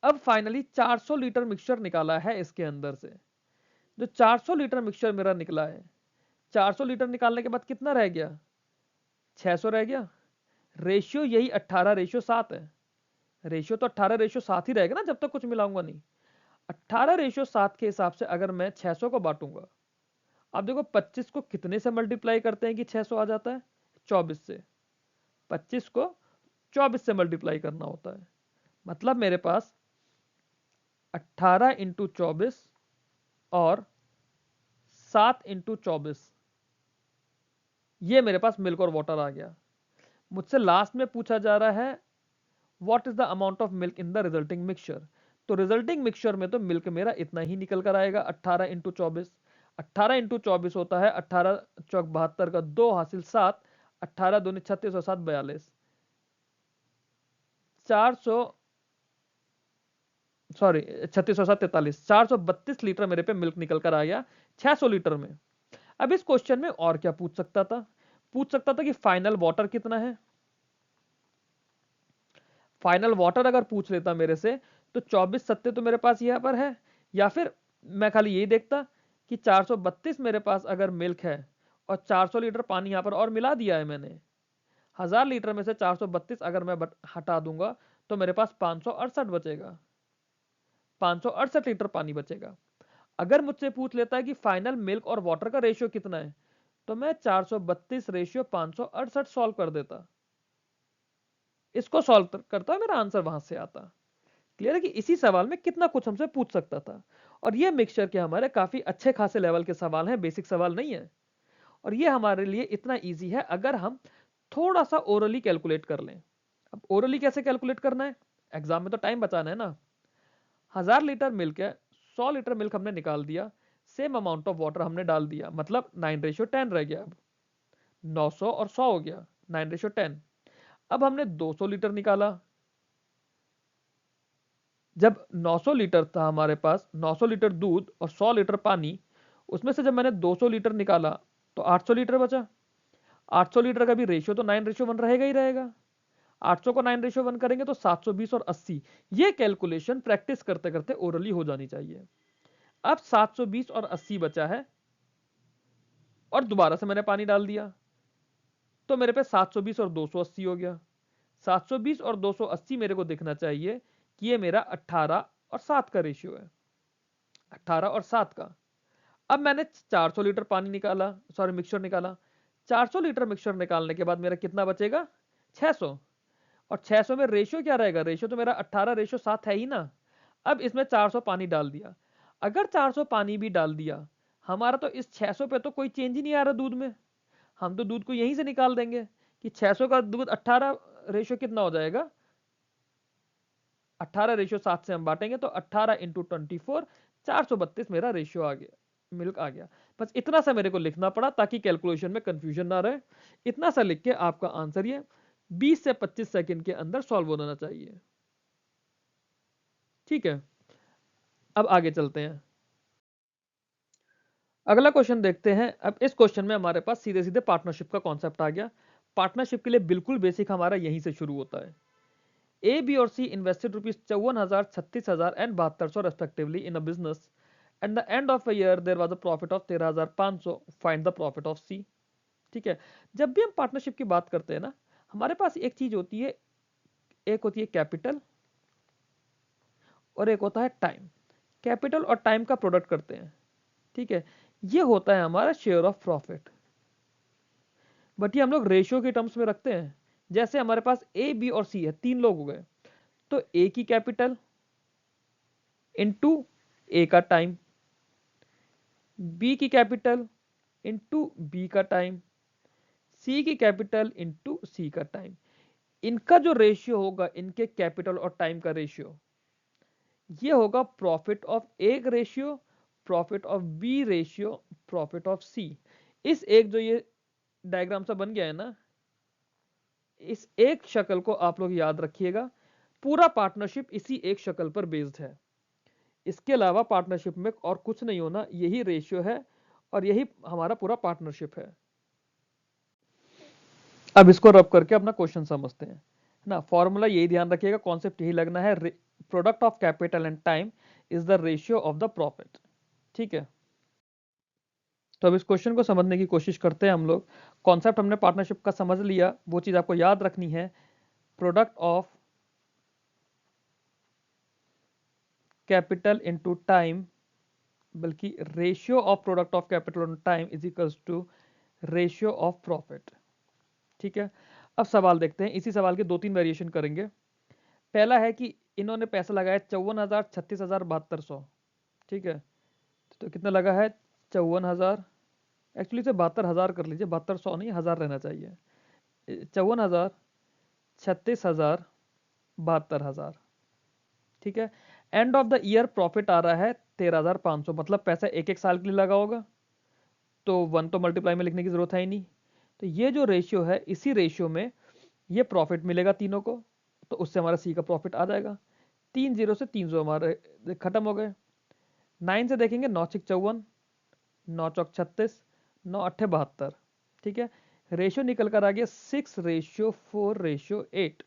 [SPEAKER 1] अब फाइनली 400 लीटर मिक्सचर निकाला है इसके अंदर से। जो 400 लीटर मिक्सचर मेरा निकला है, 400 लीटर निकालने के बाद कितना रह गया? 600 रह गया। रेशियो यही 18 रेशियो 7 है, रेशियो तो 18 रेशियो 7 ही रहेगा ना जब तक कुछ मिलाऊंगा नहीं। 18 रेशियो 7 के हिसाब से अगर मैं 600 को बांटूंगा, अब देखो 25 को कितने से मल्टीप्लाई करते हैं कि 600 आ जाता है? 24 से। 25 को 24 से मल्टीप्लाई करना होता है, मतलब मेरे पास 18 इंटू 24 और 7 इंटू 24, ये मेरे पास मिल्क और वाटर आ गया। मुझसे लास्ट में पूछा जा रहा है what is the amount of milk in the resulting mixture. तो रिजल्टिंग मिक्सचर में तो मिल्क मेरा इतना ही निकल कर आएगा, 18 इंटू 24। 18 इंटू 24 होता है 18 चौक 72 का 2 हासिल 7, 18 दूनी 36 और 7 42, 400, सॉरी 36 और 7 43, 432 लीटर मेरे पे मिल्क निकल कर आ गया 600 लीटर में। अब इस क्वेश्चन में और क्या पूछ सकता था, कि फाइनल वाटर कितना है। फाइनल वाटर अगर पूछ लेता मेरे से तो 24 सत्ते तो मेरे पास यहाँ पर है, या फिर मैं खाली यही देखता कि 432 मेरे पास अगर मिल्क है और 400 लीटर पानी यहाँ पर और मिला दिया है मैंने, 1000 लीटर में से 432 अगर मैं हटा दूंगा तो मेरे पास 568 बचेगा, 568 लीटर पानी बचेगा। अगर मुझसे पूछ लेता है कि फाइनल मिल्क और वाटर का रेशियो कितना है, तो मैं 432 रेशियो 568 सॉल्व कर देता, इसको सॉल्व करता, मेरा आंसर वहां से आता। क्लियर है कि इसी सवाल में कितना कुछ हमसे पूछ सकता था। और ये मिक्सचर के हमारे काफी अच्छे खासे लेवल के सवाल हैं, बेसिक सवाल नहीं है। और ये हमारे लिए इतना इजी है अगर हम थोड़ा सा ओरली कैलकुलेट कर लें। अब ओरली कैसे कैलकुलेट करना है, एग्जाम में तो टाइम बचाना है ना। 1000 लीटर मिल्क है, 100 लीटर मिल्क हमने निकाल दिया, सेम अमाउंट ऑफ वाटर हमने डाल दिया, मतलब 9:10 रह गया। अब 900 और 100 हो गया, 9:10। अब हमने 200 लीटर निकाला, जब 900 लीटर था हमारे पास, 900 लीटर दूध और 100 लीटर पानी, उसमें से जब मैंने 200 लीटर निकाला तो 800 लीटर बचा। 800 लीटर का भी रेशियो तो 9:1 रहेगा ही रहेगा। 800 को 9:1 करेंगे तो 720 और 80। ये कैलकुलेशन प्रैक्टिस करते करते ओरली हो जानी चाहिए। अब 720 और 80 बचा है और दोबारा से मैंने पानी डाल दिया, तो मेरे पे 720 और 280 हो गया। 720 और 280 मेरे को दिखना चाहिए कि ये मेरा 18 और 7 का रेशियो है, 18 और 7 का। अब मैंने 400 लीटर पानी निकाला, सॉरी मिक्सचर निकाला। 400 लीटर मिक्सचर निकालने के बाद मेरा कितना बचेगा, 600। और 600 में रेशियो क्या रहेगा, रेशियो तो मेरा 18:7 है ही ना। अब इसमें 400 पानी डाल दिया, अगर 400 पानी भी डाल दिया हमारा, तो इस 600 पे तो कोई चेंज ही नहीं आ रहा दूध में। हम तो दूध को यहीं से निकाल देंगे कि 600 का दूध 18 रेशियो कितना हो जाएगा, 18:7 से हम बांटेंगे तो 18 × 24, 432 मेरा रेशियो आ गया, मिल्क आ गया। बस इतना सा मेरे को लिखना पड़ा ताकि कैलकुलेशन में कंफ्यूजन ना रहे। इतना सा लिख के आपका आंसर ये 20 से 25 सेकंड के अंदर सॉल्व होना चाहिए। ठीक है, अब आगे चलते हैं, अगला क्वेश्चन देखते हैं। अब इस क्वेश्चन में हमारे पास सीधे सीधे पार्टनरशिप का कॉन्सेप्ट आ गया। पार्टनरशिप के लिए बिल्कुल बेसिक हमारा यहीं से शुरू होता है। ए, बी और C invested ₹54,000, 36,000 and 7200 respectively in a business. At the end of a year there was a profit of 13,500। Find the profit of C. ठीक है, जब भी हम पार्टनरशिप की बात करते हैं ना, हमारे पास एक चीज होती है, एक होती है कैपिटल और एक होता है टाइम। कैपिटल और टाइम का प्रोडक्ट करते हैं। ठीक है, ये होता है हमारा शेयर ऑफ प्रॉफिट। बट ये हम लोग रेशियो के टर्म्स में रखते हैं। जैसे हमारे पास ए, बी और सी है, 3 लोग हो गए, तो ए की कैपिटल इनटू ए का टाइम, बी की कैपिटल इनटू बी का टाइम, सी की कैपिटल इनटू सी का टाइम। इनका जो रेशियो होगा, इनके कैपिटल और टाइम का रेशियो, ये होगा profit of A ratio, profit of B ratio, profit of C. इस एक जो ये डायग्राम सा बन गया है ना, इस एक शक्ल को आप लोग याद रखिएगा। पूरा पार्टनरशिप इसी एक शक्ल पर बेस्ड है। इसके अलावा पार्टनरशिप में और कुछ नहीं होना, यही रेशियो है और यही हमारा पूरा पार्टनरशिप है। अब इसको रब करके अपना क्वेश्चन समझते हैं ना। फॉर्मूला यही ध्यान रखिएगा, कॉन्सेप्ट यही लगना है, product of capital and time is the ratio of the profit. ठीक है, तो अब इस क्वेश्चन को समझने की कोशिश करते हैं हम लोग। कॉन्सेप्ट हमने पार्टनरशिप का समझ लिया, वो चीज आपको याद रखनी है, product of capital into time, बल्कि ratio of product of capital on time is equals to ratio of profit. ठीक है, अब सवाल देखते हैं। इसी सवाल के 2-3 वेरिएशन करेंगे। पहला है कि इन्होंने पैसा लगाया 54,000, 36,000, 7200। ठीक है, तो कितना लगा है, 54,000, एक्चुअली से 72,000 कर लीजिए, 7200 नहीं, 1000 रहना चाहिए। 54,000, 36,000, 72,000। ठीक है, end of the year profit आ रहा है 13,500, मतलब पैसा एक एक साल के लिए लगा होगा, तो 1 तो मल्टीप्लाई में लिखने की जरूरत है ही नहीं। तो ये जो रेशियो है, इसी रेशियो में ये प्रॉफिट मिलेगा तीनों को, तो उससे हमारा सी का प्रॉफिट आ जाएगा। 3 0 से 300 हमारे खत्म हो गए। 9 से देखेंगे, 9 6 54, 9 चौक 36, 9 अट्ठे 72, ठीक है। रेशियो निकल कर आ गया 6:4:8।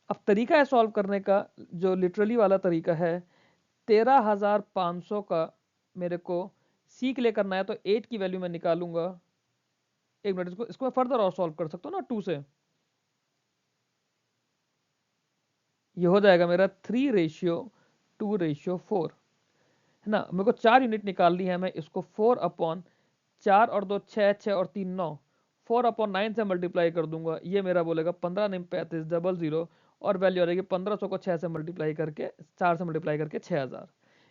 [SPEAKER 1] अब तरीका है सॉल्व करने का, जो लिटरली वाला तरीका है, 13,500 का मेरे को सी के लिए करना है, तो 8 की वैल्यू मैं निकालूंगा। एक मिनट, इसको मैं फर्दर और सॉल्व कर सकता हूँ ना 2 से। ये हो जाएगा मेरा 3:2:4, है ना। मेरे को 4 यूनिट निकालनी है, मैं इसको 4/4 और 2 6, 6 और 3 9, 4/9 से मल्टीप्लाई कर दूंगा। ये मेरा बोलेगा 15 9 35 00, और वैल्यू आ जाएगी 1500 को 6 से मल्टीप्लाई करके, 4 से मल्टीप्लाई करके 6000।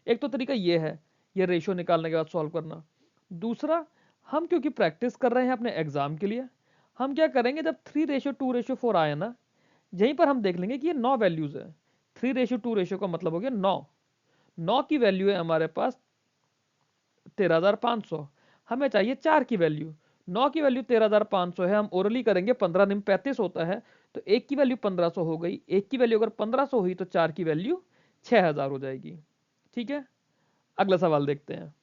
[SPEAKER 1] एक तो तरीका ये है, ये रेशियो निकालने के बाद सॉल्व करना। दूसरा, हम क्योंकि प्रैक्टिस कर रहे हैं अपने एग्जाम के लिए, हम क्या करेंगे, जब 3:2:4 आए ना, यहीं पर हम देख लेंगे कि ये 9 वैल्यूज है। 3:2 का मतलब हो गया 9। 9 की वैल्यू है हमारे पास 13,500, हमें चाहिए 4 की वैल्यू। 9 की वैल्यू 13,500 है, हम ओरली करेंगे 15 निम 35 होता है, तो 1 की वैल्यू 1500 हो गई। 1 की वैल्यू अगर 1500 हुई तो 4 की वैल्यू 6000 हो जाएगी, ठीक है। अगला सवाल देखते हैं।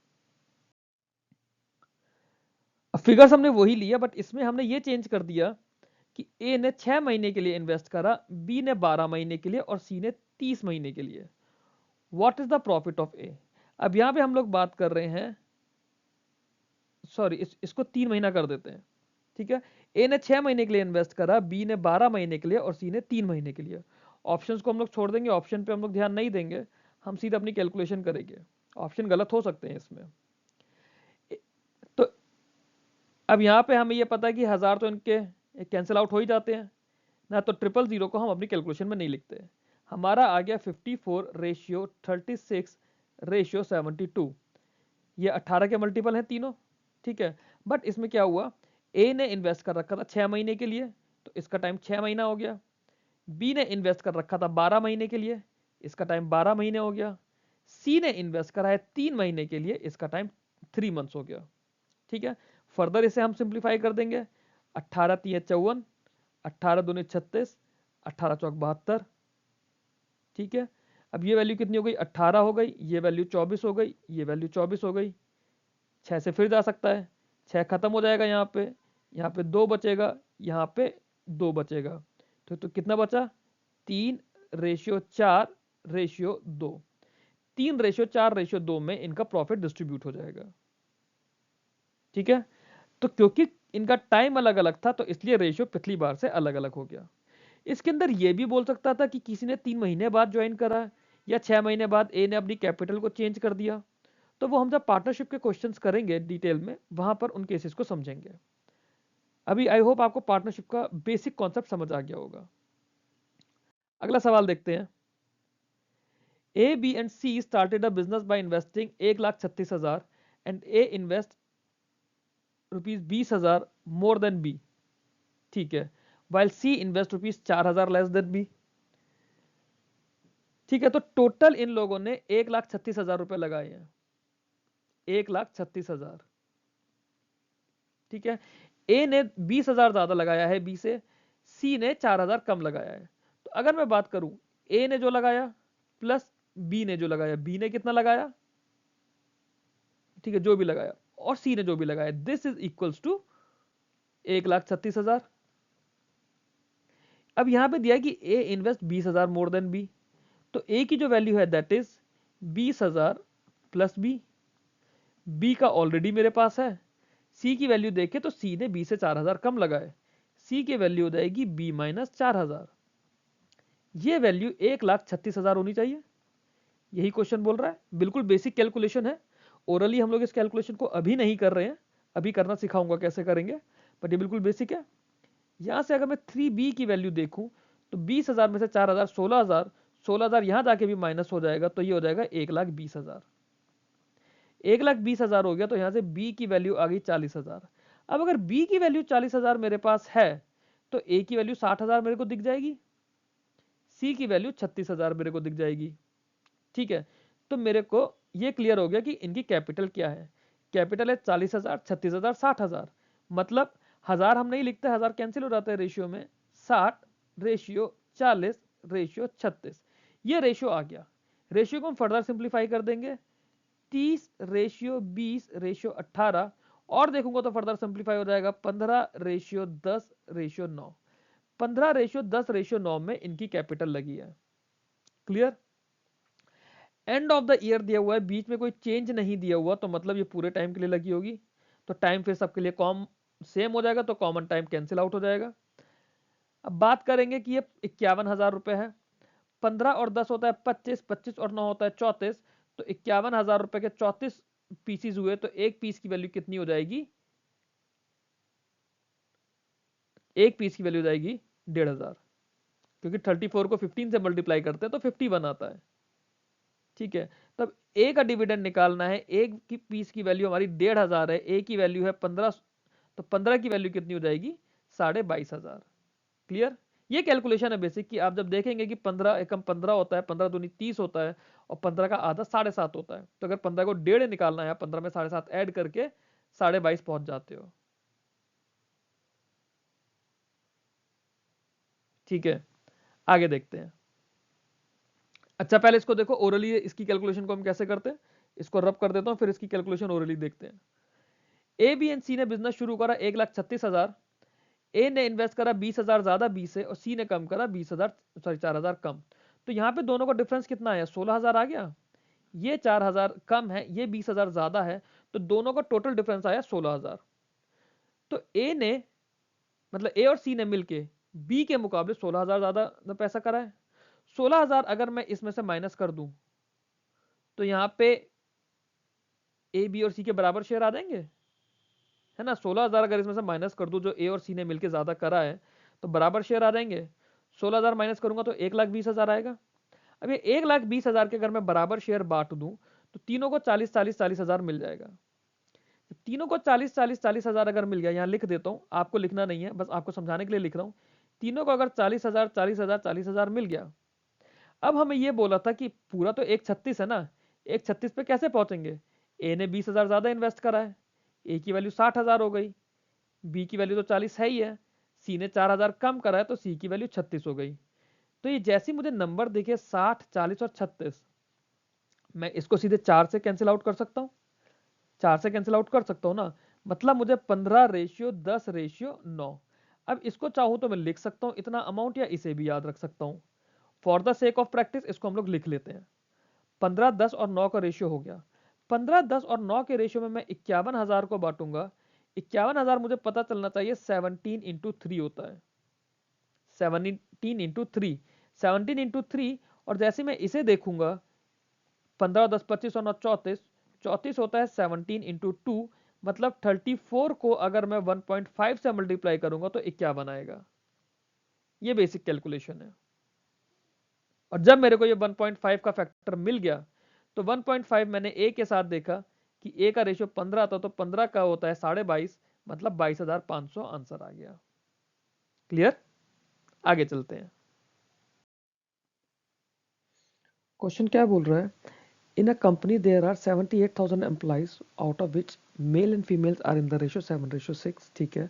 [SPEAKER 1] फिगर्स हमने वही लिया, बट इसमें हमने ये चेंज कर दिया कि ए ने 6 महीने के लिए इन्वेस्ट करा, बी ने 12 महीने के लिए और सी ने 30 महीने के लिए। What is the profit of A. अब यहां पे हम लोग बात कर रहे हैं, सॉरी, इसको 3 महीना कर देते हैं, ठीक है। ए ने 6 महीने के लिए इन्वेस्ट करा, बी ने 12 महीने के लिए और सी ने 3 महीने के लिए। ऑप्शंस को हम लोग छोड़ देंगे, ऑप्शन पे हम लोग ध्यान नहीं देंगे, हम सीधा अपनी कैलकुलेशन करेंगे। ऑप्शन गलत हो सकते हैं इसमें। तो अब यहाँ पे हमें ये पता है कि 1000 तो इनके कैंसिल आउट हो ही जाते हैं ना, तो 000 को हम अपनी कैलकुलेशन में नहीं लिखते। हमारा आ गया 54:36:72। ये 18 के मल्टीपल हैं तीनों, ठीक है। बट इसमें क्या हुआ, ए ने इन्वेस्ट कर रखा था 6 महीने के लिए, तो इसका टाइम 6 महीना हो गया। बी ने इन्वेस्ट कर रखा था 12 महीने के लिए, इसका टाइम 12 महीने हो गया। सी ने इन्वेस्ट करा है 3 महीने के लिए, इसका टाइम 3 मंथ्स हो गया, ठीक है। फर्दर इसे हम सिंप्लीफाई कर देंगे। 18 3 54, 18 दूनी 36, 18 चौक 72, ठीक है। अब ये वैल्यू कितनी हो गई, 18 हो गई, ये वैल्यू 24 हो गई, ये वैल्यू 24 हो गई। 6 से फिर जा सकता है, 6 खत्म हो जाएगा, यहाँ पे 2 बचेगा, यहाँ पे 2 बचेगा, तो कितना बचा, 3:4:2। 3:4:2 में इनका प्रॉफिट डिस्ट्रीब्यूट हो जाएगा, ठीक है। तो क्योंकि इनका टाइम अलग अलग था, तो इसलिए रेशियो पिछली बार से अलग अलग हो गया। इसके अंदर यह भी बोल सकता था कि किसी ने 3 महीने बाद ज्वाइन करा, या 6 महीने बाद ए ने अपनी कैपिटल को चेंज कर दिया। तो वो हम जब पार्टनरशिप के क्वेश्चंस करेंगे डिटेल में, वहां पर उन केसेस को समझेंगे। अभी आई होप आपको पार्टनरशिप का बेसिक कॉन्सेप्ट समझ आ गया होगा। अगला सवाल देखते हैं। A B and C started a business by investing 1,36,000 and A invest ₹20,000 more than B, ठीक है, while C invest ₹4,000 less than B, ठीक है। तो टोटल इन लोगों ने 1,36,000 रुपए लगाए हैं, 1,36,000, ठीक है। ए ने 20,000 ज्यादा लगाया है बी से, सी ने 4,000 कम लगाया है। तो अगर मैं बात करूं, ए ने जो लगाया प्लस बी ने जो लगाया, बी ने कितना लगाया, ठीक है, जो भी लगाया, और सी ने जो भी लगाया, दिस इज इक्वल्स टू 1,36,000। अब यहां पे दिया कि A invest 20,000 more than B, तो ए की जो वैल्यू है that is 20,000 plus B. B का ऑलरेडी मेरे पास है। सी की वैल्यू देखे तो सी ने बी से 4,000 कम लगाए, सी की वैल्यू हो जाएगी बी माइनस 4,000। ये वैल्यू 1,36,000 होनी चाहिए, यही क्वेश्चन बोल रहा है। बिल्कुल बेसिक कैलकुलेशन है, ओरली हम लोग इस कैलकुलेशन को अभी नहीं कर रहे हैं, अभी करना सिखाऊंगा कैसे करेंगे, बट ये बिल्कुल बेसिक है। यहां से अगर मैं 3b की वैल्यू देखूं, तो 20,000 में से 4,000 16,000, 16,000 यहां जाके भी माइनस हो जाएगा, तो ये हो जाएगा 1,20,000। 1,20,000 हो गया, तो यहां से बी की वैल्यू आ गई 40,000। अब अगर बी की वैल्यू 40,000 मेरे पास है, तो ए की वैल्यू 60,000 मेरे को दिख जाएगी, सी की वैल्यू 36,000 मेरे को दिख जाएगी, ठीक है। तो मेरे को ये क्लियर हो गया कि इनकी कैपिटल क्या है। कैपिटल है 40,000, 36,000, 60,000। मतलब 1000 हम नहीं लिखते, 1000 कैंसिल हो जाता है रेशियो में। 60:40:36, ये रेशियो आ गया। रेशियो को हम फर्दर सिंप्लीफाई कर देंगे, 30:20:18, और देखूंगा तो फर्दर सिंप्लीफाई हो जाएगा 15:10:9। 15:10:9 में इनकी कैपिटल लगी है। Clear. And of the year दिया हुआ है, बीच में कोई चेंज नहीं दिया हुआ, तो मतलब ये पूरे टाइम के लिए लगी होगी। तो टाइम फिर सबके लिए कॉम सेम हो जाएगा, तो कॉमन टाइम कैंसिल आउट हो जाएगा। अब बात करेंगे कि ये 51,000 रुपए है। 15 और 10 होता है 25, 25 और 9 होता है 34। तो 51,000 रुपए के 34 पीसीज हुए, तो एक पीस की वैल्यू कितनी हो जाएगी? एक पीस की वैल्यू हो जाएगी 1,500, क्योंकि 34 को 15 से मल्टीप्लाई करते हैं तो 51 आता है। ठीक है, तब ए का डिविडेंड निकालना है। एक की पीस की वैल्यू हमारी 1,500 है, ए की वैल्यू है 15, तो 15 की वैल्यू कितनी हो जाएगी? 22,500। क्लियर। ये कैलकुलेशन है बेसिक की। आप जब देखेंगे कि 15 एकम 15 होता है, 15 दूनी 30 होता है, और 15 का आधा 7.5 होता है, तो अगर 15 को 1.5 निकालना है, 15 में 7.5 ऐड करके 22.5 पहुंच जाते हो। ठीक है, आगे देखते हैं। अच्छा, पहले इसको देखो ओरली, इसकी कैलकुलेशन को हम कैसे करते हैं। इसको रब कर देता हूं, फिर इसकी कैलकुलेशन ओरली देखते हैं। ए, बी एंड सी ने बिजनेस शुरू करा 1,36,000। ए ने इन्वेस्ट करा 20,000 ज्यादा बी से, और सी ने कम करा 20,000, सॉरी 4,000 कम। तो यहाँ पे दोनों का डिफरेंस कितना आया? 16,000 आ गया। ये 4,000 कम है, ये 20,000 ज्यादा है, तो दोनों का टोटल डिफरेंस आया 16,000। तो ए ने, मतलब ए और सी ने मिलके बी के मुकाबले 16,000 ज्यादा पैसा करा है। 16,000 अगर मैं इसमें से माइनस कर दूं, तो यहाँ पे ए, बी और सी के बराबर शेयर आ जाएंगे, है ना। 16,000 अगर इसमें से माइनस कर दूं, जो ए और सी ने मिलके ज्यादा करा है, तो बराबर शेयर आ जाएंगे। 16,000 माइनस करूंगा तो 1,20,000 आएगा। अब ये 1,20,000 के अगर मैं बराबर शेयर बांट दूं, तो तीनों को 40,000 मिल जाएगा। तीनों को 40,000 अगर मिल गया, यहां लिख देता हूं, आपको लिखना नहीं है, बस आपको समझाने के लिए लिख रहा हूं। तीनों को अगर 40,000 मिल गया। अब हमें यह बोला था कि पूरा तो 136 है ना, 136 पे कैसे पहुंचेंगे? ए ने 20,000 ज्यादा इन्वेस्ट करा है, ए की वैल्यू 60,000 हो गई, बी की वैल्यू तो 40 है ही है, सी ने 4,000 कम करा है, तो सी की वैल्यू 36 हो गई। तो ये जैसे मुझे नंबर दिखे 60, 40 और 36, मैं इसको सीधे 4 से कैंसिल आउट कर सकता हूं। 4 से कैंसिल आउट कर सकता हूं ना, मतलब मुझे 15:10:9। अब इसको चाहूं तो मैं लिख सकता हूं इतना अमाउंट, या इसे भी याद रख सकता हूं। For the sake of practice इसको हम लोग लिख लेते हैं। 15, 10 और 9 का रेशियो हो गया। 15, 10 और 9 के रेशियो में मैं 51,000 को बांटूंगा। 51,000 मुझे पता चलना चाहिए 17 × 3 होता है। 17 × 3, 17 × 3। और जैसे मैं इसे देखूंगा, 15, 10, 25 और 9 34, 34 होता है 17 × 2, मतलब 34 को अगर मैं 1.5 से मल्टीप्लाई करूंगा तो 51 आएगा। ये बेसिक कैलकुलेशन है। और जब मेरे को ये 1.5 का फैक्टर मिल गया, तो 1.5 मैंने ए के साथ देखा कि ए का रेशियो 15 था, तो 15 का होता है 22.5, मतलब 22,500 आंसर आ गया। क्लियर। आगे चलते हैं। क्वेश्चन क्या बोल रहा है? In a company, there are 78,000 employees, out of which male and females are in the ratio 7:6. ठीक है।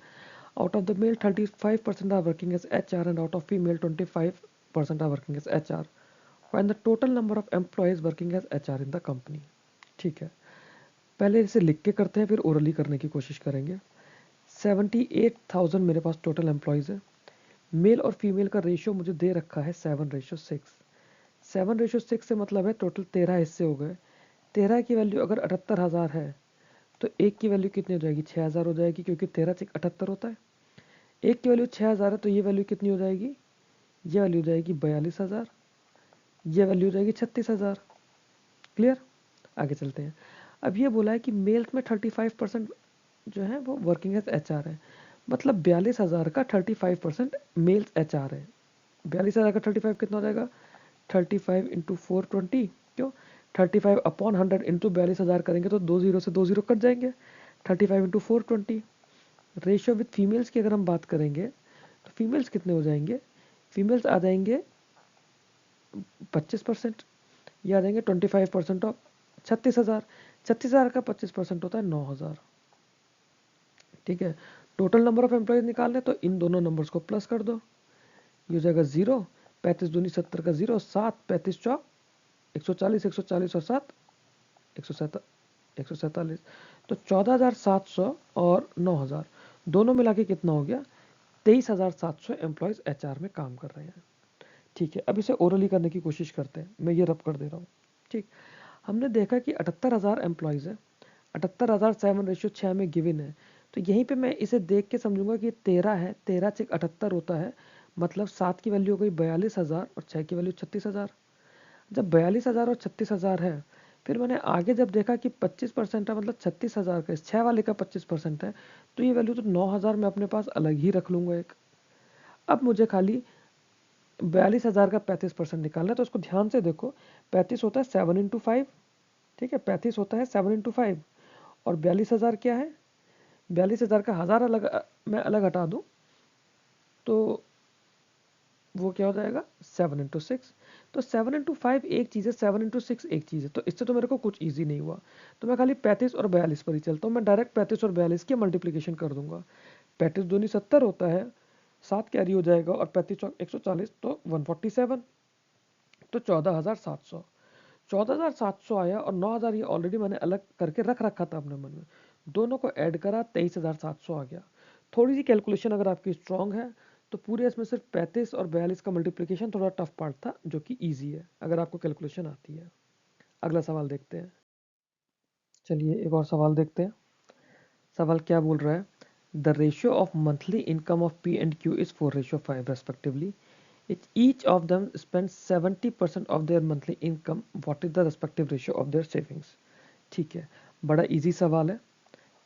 [SPEAKER 1] Out of the male, 35% are working as HR, and out of female, 25% are working as HR. Find the total number of employees working as HR in the company. ठीक है, पहले इसे लिख के करते हैं, फिर ओरली करने की कोशिश करेंगे। 78,000 मेरे पास टोटल एम्प्लॉयज़ है। मेल और फीमेल का रेशियो मुझे दे रखा है 7:6। 7:6 से मतलब है टोटल 13 हिस्से हो गए। 13 की वैल्यू अगर 78,000 है, तो एक की वैल्यू कितनी हो जाएगी? 6,000 हो जाएगी, क्योंकि 13 से 78 होता है। एक की वैल्यू 6,000 है, तो ये वैल्यू कितनी हो जाएगी? ये वैल्यू हो जाएगी 42,000, ये वैल्यू हो जाएगी 36,000। क्लियर। आगे चलते हैं। अब ये बोला है कि मेल्स में 35% जो है वो वर्किंग एज HR है, मतलब 42,000 का 35% मेल्स HR है। 42,000 का 35 कितना हो जाएगा? 35 × 420, क्यों 35/100 इंटू 42,000 करेंगे तो 2 0 से 2 0 कट जाएंगे। 35 × 420। रेशियो विथ फीमेल्स की अगर हम बात करेंगे, तो फीमेल्स कितने हो जाएंगे? फीमेल्स आ जाएंगे 25%, ये आ जाएंगे 25% ऑफ 36,000। 36,000 का 25% होता है 9,000। ठीक है, टोटल नंबर ऑफ एम्प्लॉयज निकालने, तो इन दोनों नंबर्स को प्लस कर दो, ये हो जाएगा 0, 35 दूनी 70 का 0, 7, 35 चौक 140, 140 और 7 107, 147। तो 14,700 और 9,000 दोनों मिला के कितना हो गया? 23,700 एम्प्लॉयज़ एचआर में काम कर रहे हैं। ठीक है, अब इसे ओरली करने की कोशिश करते हैं। मैं ये रब कर दे रहा हूँ। ठीक, हमने देखा कि 78,000 एम्प्लॉयज़ है, 78,000 7:6 में गिवन है। तो यहीं पे मैं इसे देख के समझूंगा कि 13 है, 13 से 78 होता है, मतलब 7 की वैल्यू हो गई 42,000 और 6 की वैल्यू 36,000। जब 42,000 और 36,000 है, फिर मैंने आगे जब देखा कि 25% है, मतलब 36,000 का, इस 6 वाले का 25% है, तो ये वैल्यू तो 9,000 मैं अपने पास अलग ही रख लूँगा एक। अब मुझे खाली 42,000 का 35% निकालना है, तो उसको ध्यान से देखो। 35 होता है 7 × 5, ठीक है, 35 होता है 7 × 5, और 42,000 क्या है? 42,000 का 1000 अलग मैं अलग हटा दूँ तो वो क्या हो जाएगा? 7 × 6। तो 7 × 5 एक चीज़ है, 7 × 6 एक चीज़ है, तो इससे तो मेरे को कुछ ईजी नहीं हुआ। तो मैं खाली 35 और 42 पर ही चलता हूँ। मैं डायरेक्ट 35 और 42 की मल्टीप्लीकेशन कर दूंगा। 35 दूनी 70 होता है, 7 कैरी हो जाएगा, और 35 चौक 140, तो 147। तो 14,700, 14,700 आया, और 9,000 ये ऑलरेडी मैंने अलग करके रख रखा था अपने मन में। दोनों को ऐड करा, 23,700 आ गया। थोड़ी सी कैलकुलेशन अगर आपकी स्ट्रांग है तो पूरे इसमें सिर्फ 35 और 42 का मल्टीप्लिकेशन थोड़ा टफ पार्ट था, जो कि ईजी है अगर आपको कैलकुलेशन आती है। अगला सवाल देखते हैं। चलिए एक और सवाल देखते हैं। सवाल क्या बोल रहा है? The ratio of monthly income of P and Q is 4:5 respectively. If each of them spends 70% of their monthly income, what is the respective ratio of their savings? ठीक है, बड़ा इजी सवाल है।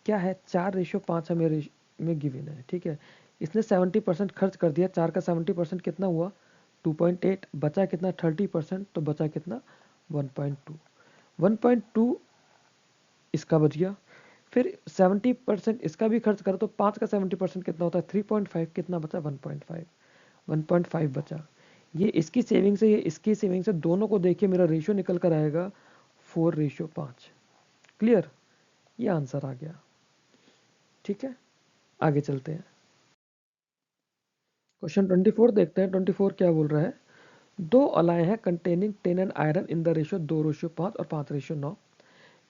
[SPEAKER 1] क्या है? 4:5 हमें में गिवन है, ठीक है। इसने 70% खर्च कर दिया, 4 का 70% कितना हुआ? 2.8। बचा कितना? 30%, तो बचा कितना? 1.2। 1.2 इसका बच गया। फिर 70% इसका भी खर्च करो तो 5 का 70% कितना होता है? 3.5। कितना बचा? 1.5। 1.5 बचा। ये इसकी सेविंग से, ये इसकी सेविंग से, दोनों को देखिए मेरा रेशियो निकल कर आएगा 4:5। क्लियर? ये आंसर आ गया। ठीक है, आगे चलते हैं। क्वेश्चन 24 देखते हैं। 24 क्या बोल रहा है? दो अलाय हैं containing tin and iron in the ratio 2:5 और 5:9।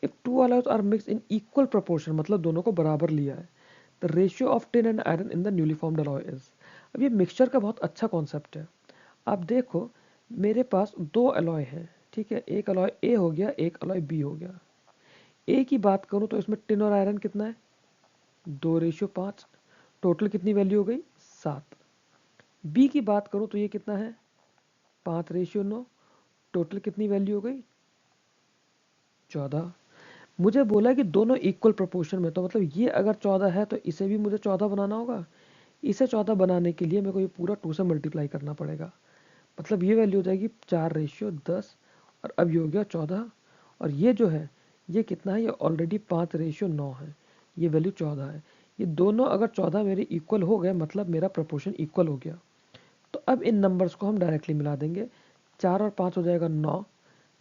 [SPEAKER 1] If two alloys are mix in equal proportion, मतलब दोनों को बराबर लिया है, the ratio of tin and iron in the newly formed alloy is. अब ये मिक्सचर का बहुत अच्छा कॉन्सेप्ट है। आप देखो, मेरे पास दो अलॉय हैं, ठीक है। एक अलॉय ए हो गया, एक अलॉय बी हो गया। ए की बात करूं तो इसमें टिन और आयरन कितना है? 2:5। टोटल कितनी वैल्यू हो गई? 7। बी की बात करूं तो ये कितना है? 5:9। टोटल कितनी वैल्यू हो गई? 14। मुझे बोला कि दोनों इक्वल प्रोपोर्शन में, तो मतलब ये अगर 14 है तो इसे भी मुझे 14 बनाना होगा। इसे 14 बनाने के लिए मेरे को ये पूरा 2 से मल्टीप्लाई करना पड़ेगा। मतलब ये वैल्यू हो जाएगी 4:10, और अब ये हो गया 14। और ये जो है ये कितना है? ये ऑलरेडी 5:9 है। ये वैल्यू 14 है। ये दोनों अगर 14 मेरे इक्वल हो गए, मतलब मेरा प्रोपोर्शन इक्वल हो गया। तो अब इन नंबर्स को हम डायरेक्टली मिला देंगे। 4 और 5 हो जाएगा 9,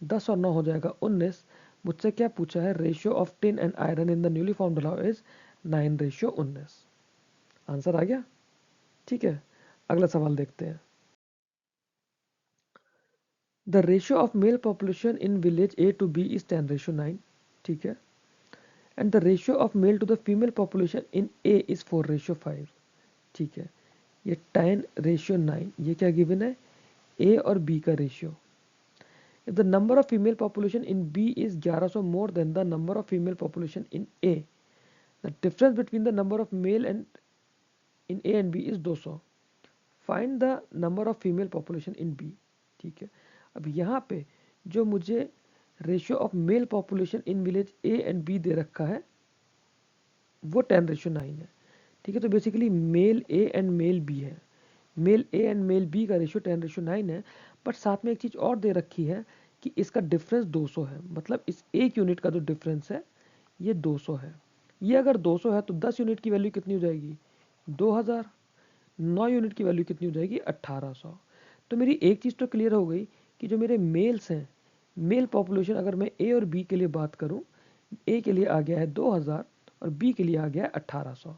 [SPEAKER 1] 10 और 9 हो जाएगा 19। मुझसे क्या पूछा है? Ratio of tin and iron in the newly formed alloy is 9:19। Answer आ गया। ठीक है, अगला सवाल देखते हैं। The ratio of male population in village A to B is 10:9, ठीक है। And the ratio of male to the female population in A is 4:5, ठीक है। ये 10:9, ये क्या गिवन है? ए और बी का ratio. If the number of female population in B is 1100 more than the number of female population in A, the difference between the number of male and in A and B is 200. Find the number of female population in B, ठीक है। अब यहाँ पे जो मुझे ratio of male population in village A and B दे रखा है वो 10:9 है, ठीक है। तो basically male A and male B है। Male A and male B का रेशियो 10:9 है। बट साथ में एक चीज़ और दे रखी है कि इसका डिफरेंस 200 है। मतलब इस एक यूनिट का जो डिफरेंस है ये 200 है। ये अगर 200 है तो 10 यूनिट की वैल्यू कितनी हो जाएगी? 2000। 9 यूनिट की वैल्यू कितनी हो जाएगी? 1800। तो मेरी एक चीज़ तो क्लियर हो गई कि जो मेरे मेल्स हैं, मेल पॉपुलेशन अगर मैं ए और बी के लिए बात करूं, ए के लिए आ गया है 2000 और बी के लिए आ गया है 1800।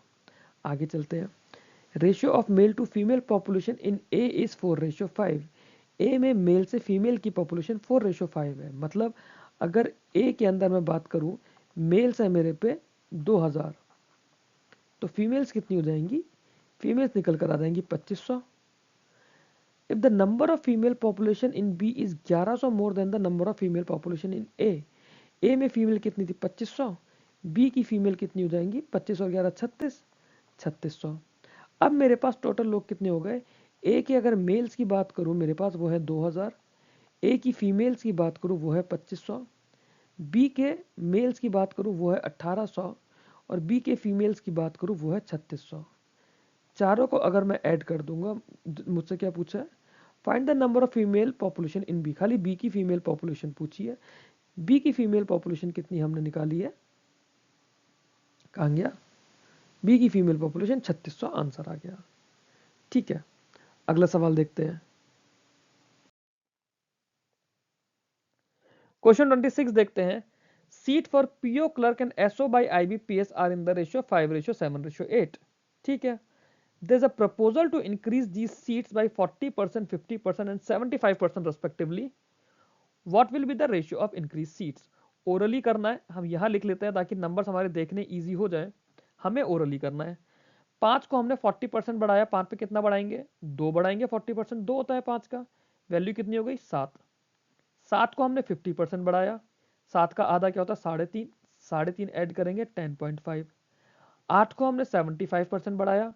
[SPEAKER 1] आगे चलते हैं। Ratio of male to female population in A is 4:5। A में मेल से फीमेल की पॉपुलेशन 4:5 है। मतलब अगर ए के अंदर मैं बात करूं, मेल्स है मेरे पे 2000, तो फीमेल्स कितनी हो जाएंगी, फीमेल्स निकल कर आ जाएंगी 2500। If the number of female population in B is 1100 more than the number of female population in A में फीमेल कितनी थी 2500, बी की फीमेल कितनी हो जाएंगी 25 और 11 36, 3600। अब मेरे पास टोटल लोग कितने हो गए, ए के अगर मेल्स की बात करूं मेरे पास वो है 2000, ए की फीमेल्स की बात करूं वो है 2500, बी के मेल्स की बात करूं वो है 1800 और बी के फीमेल्स की बात करूं वो है 3600। चारों को अगर मैं ऐड कर दूंगा, मुझसे क्या पूछा है, find the number of female population in B, खाली बी की फीमेल पॉपुलेशन पूछी है। बी की फीमेल पॉपुलेशन कितनी हमने निकाली है, कहाँ गया, बी की फीमेल पॉपुलेशन 3600 आंसर आ गया। ठीक है, अगला सवाल देखते हैं। क्वेश्चन 26 देखते हैं। Seat for PO clerk and SO by IBPS are in the ratio 5:7:8। ठीक है, there's a proposal to increase these seats by 40%, 50% and 75% respectively. What will be the ratio of increased seats? Orally करना है, हम यहां लिख लेते हैं ताकि नंबर्स हमारे देखने इजी हो जाए। हमें ओरली करना है। 5 को हमने 40% बढ़ाया, 5 पे कितना बढ़ाएंगे, 2 बढ़ाएंगे, 40% 2 होता है 5 का, वैल्यू कितनी हो गई 7। 7 को हमने 50% बढ़ाया, 7 का आधा क्या होता है 3.5, 3.5 ऐड करेंगे 10.5। 8 को हमने 75% बढ़ाया,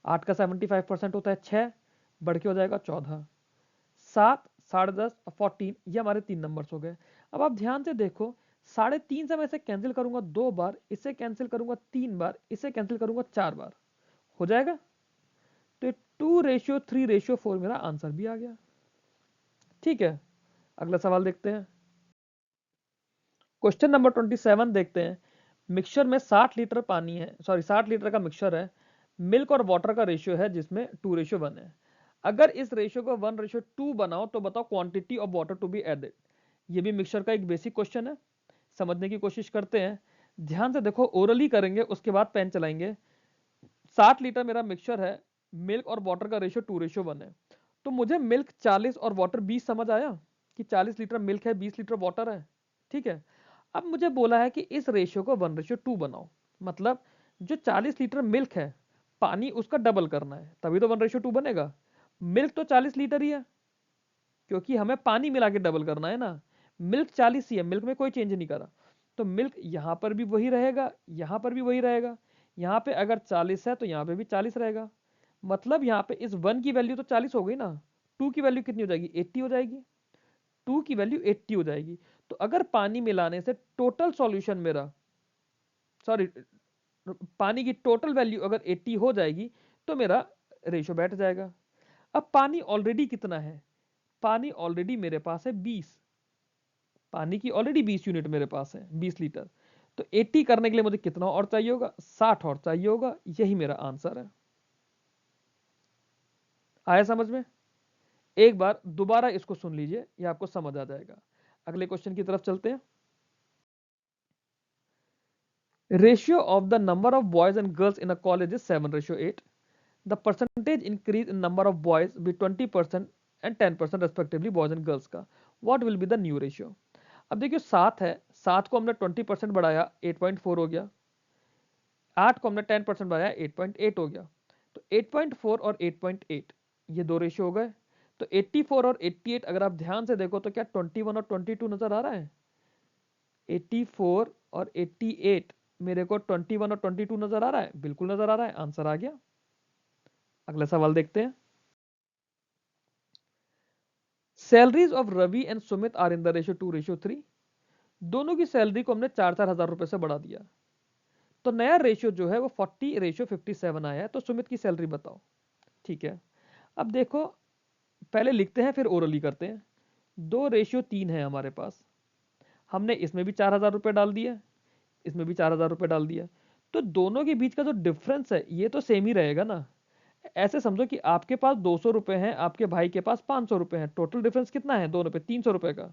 [SPEAKER 1] 8 का 75% होता है 6, बढ़ के हो जाएगा 14। 7, 10.5 और 14, ये हमारे 3 नंबर्स हो गए। अब आप ध्यान से देखो, 3.5 से मैं इसे कैंसिल करूंगा 2 बार, इसे कैंसिल करूंगा 3 बार, इसे कैंसिल करूंगा 4 बार, हो जाएगा। तो 2:3:4 मेरा आंसर भी आ गया। ठीक है, अगला सवाल देखते हैं। क्वेश्चन नंबर 27 देखते हैं। मिक्सचर में 60 लीटर पानी है, सॉरी 60 लीटर का मिक्सचर है, मिल्क और वाटर का रेशियो है जिसमें 2:1 है। अगर इस रेशियो को 1:2 बनाओ तो बताओ quantity of water to be added. ये भी मिक्सचर का एक बेसिक क्वेश्चन है, समझने की कोशिश करते हैं। ध्यान से देखो, ओरली करेंगे उसके बाद पेन चलाएंगे। 60 लीटर मेरा मिक्सचर है, मिल्क और वाटर का रेशियो 2:1 है, तो मुझे मिल्क 40 और वाटर 20 समझ आया कि 40 लीटर मिल्क है, 20 लीटर वाटर है। ठीक है, अब मुझे बोला है कि इस रेशियो को 1:2 बनाओ, मतलब जो 40 लीटर मिल्क है, पानी उसका डबल करना है, तभी तो 1:2 बनेगा। मिल्क तो 40 लीटर ही है, क्योंकि हमें पानी मिला के डबल करना है ना। मिल्क 40 ही है, मिल्क में कोई चेंज नहीं करा, तो मिल्क यहां पर भी वही रहेगा, यहां पर भी वही रहेगा। यहां पे अगर 40 है तो यहां पे भी 40 रहेगा, मतलब यहां पे इस 1 की वैल्यू तो 40 हो गई ना, 2 की वैल्यू कितनी हो जाएगी 80 हो जाएगी, 2 की वैल्यू 80 हो जाएगी। तो अगर पानी मिलाने से टोटल सॉल्यूशन मेरा, सॉरी, पानी की टोटल वैल्यू अगर 80 हो जाएगी तो मेरा रेशो बैठ जाएगा। अब पानी ऑलरेडी कितना है, पानी ऑलरेडी मेरे पास है 20, पानी की ऑलरेडी 20 यूनिट मेरे पास है, 20 लीटर। तो 80 करने के लिए मुझे कितना और चाहिए होगा, 60 और चाहिए होगा, यही मेरा आंसर है। आया समझ में? एक बार दोबारा इसको सुन लीजिए, ये आपको समझ आ जाएगा। अगले क्वेश्चन की तरफ चलते हैं। Ratio of the number of boys and girls in a college is 7:8। The percentage increase in number of boys भी 20% एंड 10% रेस्पेक्टिवली बॉयज एंड गर्ल्स का, what will be the new ratio. अब देखिए 7 है, 7 को हमने 20% बढ़ाया 8.4 हो गया, 8 को हमने 10% बढ़ाया 8.8 हो गया। तो 8.4 और 8.8 ये दो रेशियो हो गए। तो 84 और 88 अगर आप ध्यान से देखो तो क्या 21 और 22 नजर आ रहा है, 84 और 88 मेरे को 21 और 22 नजर आ रहा है, बिल्कुल नजर आ रहा है, आंसर आ गया। अगला सवाल देखते हैं। Salaries of Ravi and Sumit are in the ratio 2:3। दोनों की सैलरी को हमने 4-4 हजार रुपए से बढ़ा दिया, तो नया रेशियो जो है वो 40:57 आया है। तो सुमित की सैलरी बताओ। ठीक है, अब देखो पहले लिखते हैं फिर ओरली करते हैं। 2:3 है हमारे पास, हमने इसमें भी 4,000 रुपए डाल दिया, इसमें भी 4,000 रुपए डाल दिया, तो दोनों के बीच का जो डिफरेंस है ये तो सेम ही रहेगा ना। ऐसे समझो कि आपके पास 200 रुपए हैं, आपके भाई के पास 500 रुपए हैं, टोटल डिफरेंस कितना है दोनों पे 300 रुपए का।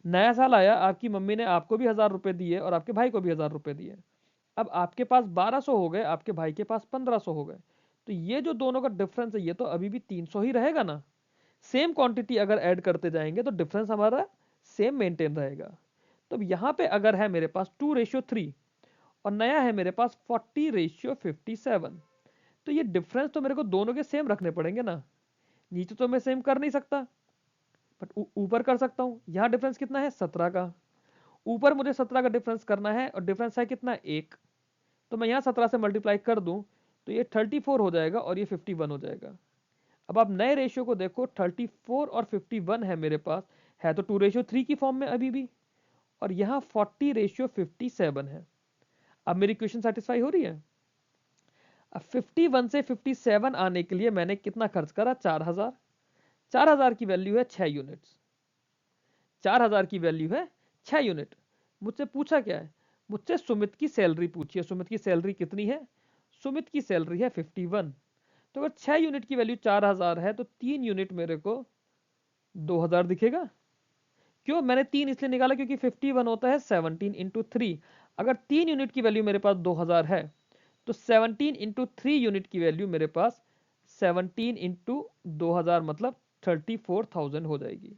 [SPEAKER 1] नया साल आया, आपकी मम्मी ने आपको भी 1,000 रुपए दिए और आपके भाई को भी 1,000 रुपए दिए। अब आपके पास 1200 हो गए, आपके भाई के पास 1500 हो गए, तो ये जो दोनों का डिफरेंस है ये तो अभी भी 300 ही रहेगा ना। सेम क्वांटिटी अगर ऐड करते जाएंगे तो डिफरेंस हमारा सेम मेंटेन रहेगा। तो अब यहाँ पे अगर है मेरे पास 2:3 और नया है मेरे पास 40:57, तो ये डिफरेंस तो मेरे को दोनों के सेम रखने पड़ेंगे ना। नीचे तो मैं सेम कर नहीं सकता, बट ऊपर कर सकता हूँ। यहाँ डिफरेंस कितना है 17 का, ऊपर मुझे 17 का डिफरेंस करना है और डिफरेंस है कितना 1, तो मैं यहाँ 17 से मल्टीप्लाई कर दूं तो ये 34 हो जाएगा और ये 51 हो जाएगा। अब आप नए रेशियो को देखो, 34 और 51 है मेरे पास, है तो 2:3 की फॉर्म में अभी भी, और यहाँ 40:57 है। अब मेरी क्वेश्चन सेटिस्फाई हो रही है। अब 51 से 57 आने के लिए मैंने कितना खर्च करा, 4000। 4000 की वैल्यू है 6 यूनिट्स। 4000 की वैल्यू है 6 यूनिट। मुझसे पूछा क्या है, मुझसे सुमित की सैलरी पूछी है। सुमित की सैलरी कितनी है, सुमित की सैलरी है 51। तो अगर 6 यूनिट की वैल्यू 4000 है तो 3 यूनिट मेरे को 2000 दिखेगा। क्यों, मैंने 3 इसलिए निकाला क्योंकि 51 होता है 17 इंटू 3। अगर 3 यूनिट की वैल्यू मेरे पास 2000 है तो 17 इंटू 3 यूनिट की वैल्यू मेरे पास 17 इंटू 2000 मतलब 34,000 हो जाएगी।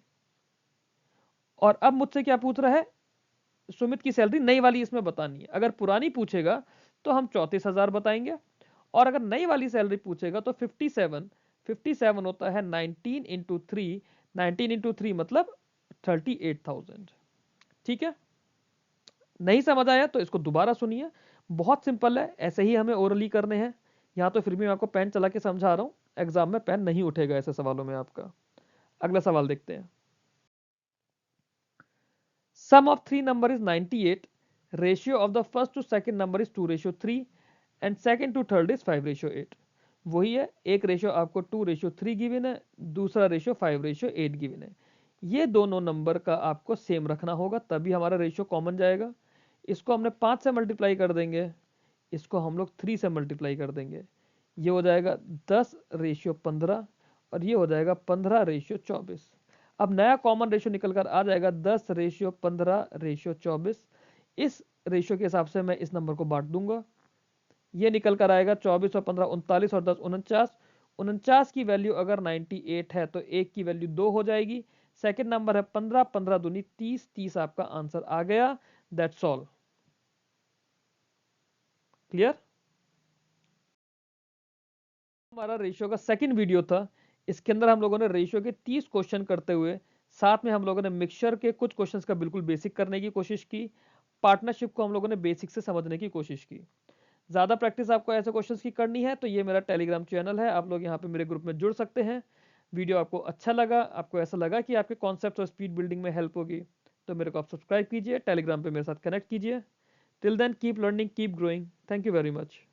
[SPEAKER 1] और अब मुझसे क्या पूछ रहा है, सुमित की सैलरी नई वाली इसमें बतानी है। अगर पुरानी पूछेगा तो हम 34,000 बताएंगे, और अगर नई वाली सैलरी पूछेगा तो 57 होता है 19 इंटू 3, 19 इंटू 3 मतलब 38,000। ठीक है, नहीं समझ आया तो इसको दोबारा सुनिए, बहुत सिंपल है, ऐसे ही हमें ओरली करने हैं। यहाँ तो फिर भी मैं आपको पेन चला के समझा रहा हूँ, एग्जाम में पेन नहीं उठेगा ऐसे सवालों में आपका। अगला सवाल देखते हैं। Sum of three number is 98. Ratio of the first to second number is 2:3 and second to third is 5:8। वही है, एक रेशियो आपको 2:3 गिवन है, दूसरा रेशियो 5:8 गिवन है। ये दोनों नंबर का आपको सेम रखना होगा, तभी हमारा रेशियो कॉमन जाएगा। इसको हमने 5 से मल्टीप्लाई कर देंगे, इसको हम लोग 3 से मल्टीप्लाई कर देंगे, ये हो जाएगा 10:15 और ये हो जाएगा 15:24। अब नया कॉमन रेशियो निकल कर आ जाएगा 10:15:24। इस रेशियो के हिसाब से मैं इस नंबर को बांट दूंगा, ये निकल कर आएगा 24 और 15 39 और 10 49। 49 की वैल्यू अगर 98 है तो 1 की वैल्यू 2 हो जाएगी। सेकंड नंबर है 15, 15 दूनी 30, 30 आपका आंसर आ गया। That's all. क्लियर। हमारा रेशियो का सेकंड वीडियो था, इसके अंदर हम लोगों ने रेशियो के 30 क्वेश्चन करते हुए साथ में हम लोगों ने मिक्सचर के कुछ क्वेश्चंस का बिल्कुल बेसिक करने की कोशिश की, पार्टनरशिप को हम लोगों ने बेसिक से समझने की कोशिश की। ज़्यादा प्रैक्टिस आपको ऐसे क्वेश्चंस की करनी है तो ये मेरा टेलीग्राम चैनल है, आप लोग यहाँ पे मेरे ग्रुप में जुड़ सकते हैं। वीडियो आपको अच्छा लगा, आपको ऐसा लगा कि आपके कॉन्सेप्ट और स्पीड बिल्डिंग में हेल्प होगी, तो मेरे को आप सब्सक्राइब कीजिए, टेलीग्राम पे मेरे साथ कनेक्ट कीजिए। Till then keep learning, keep growing. Thank you very much.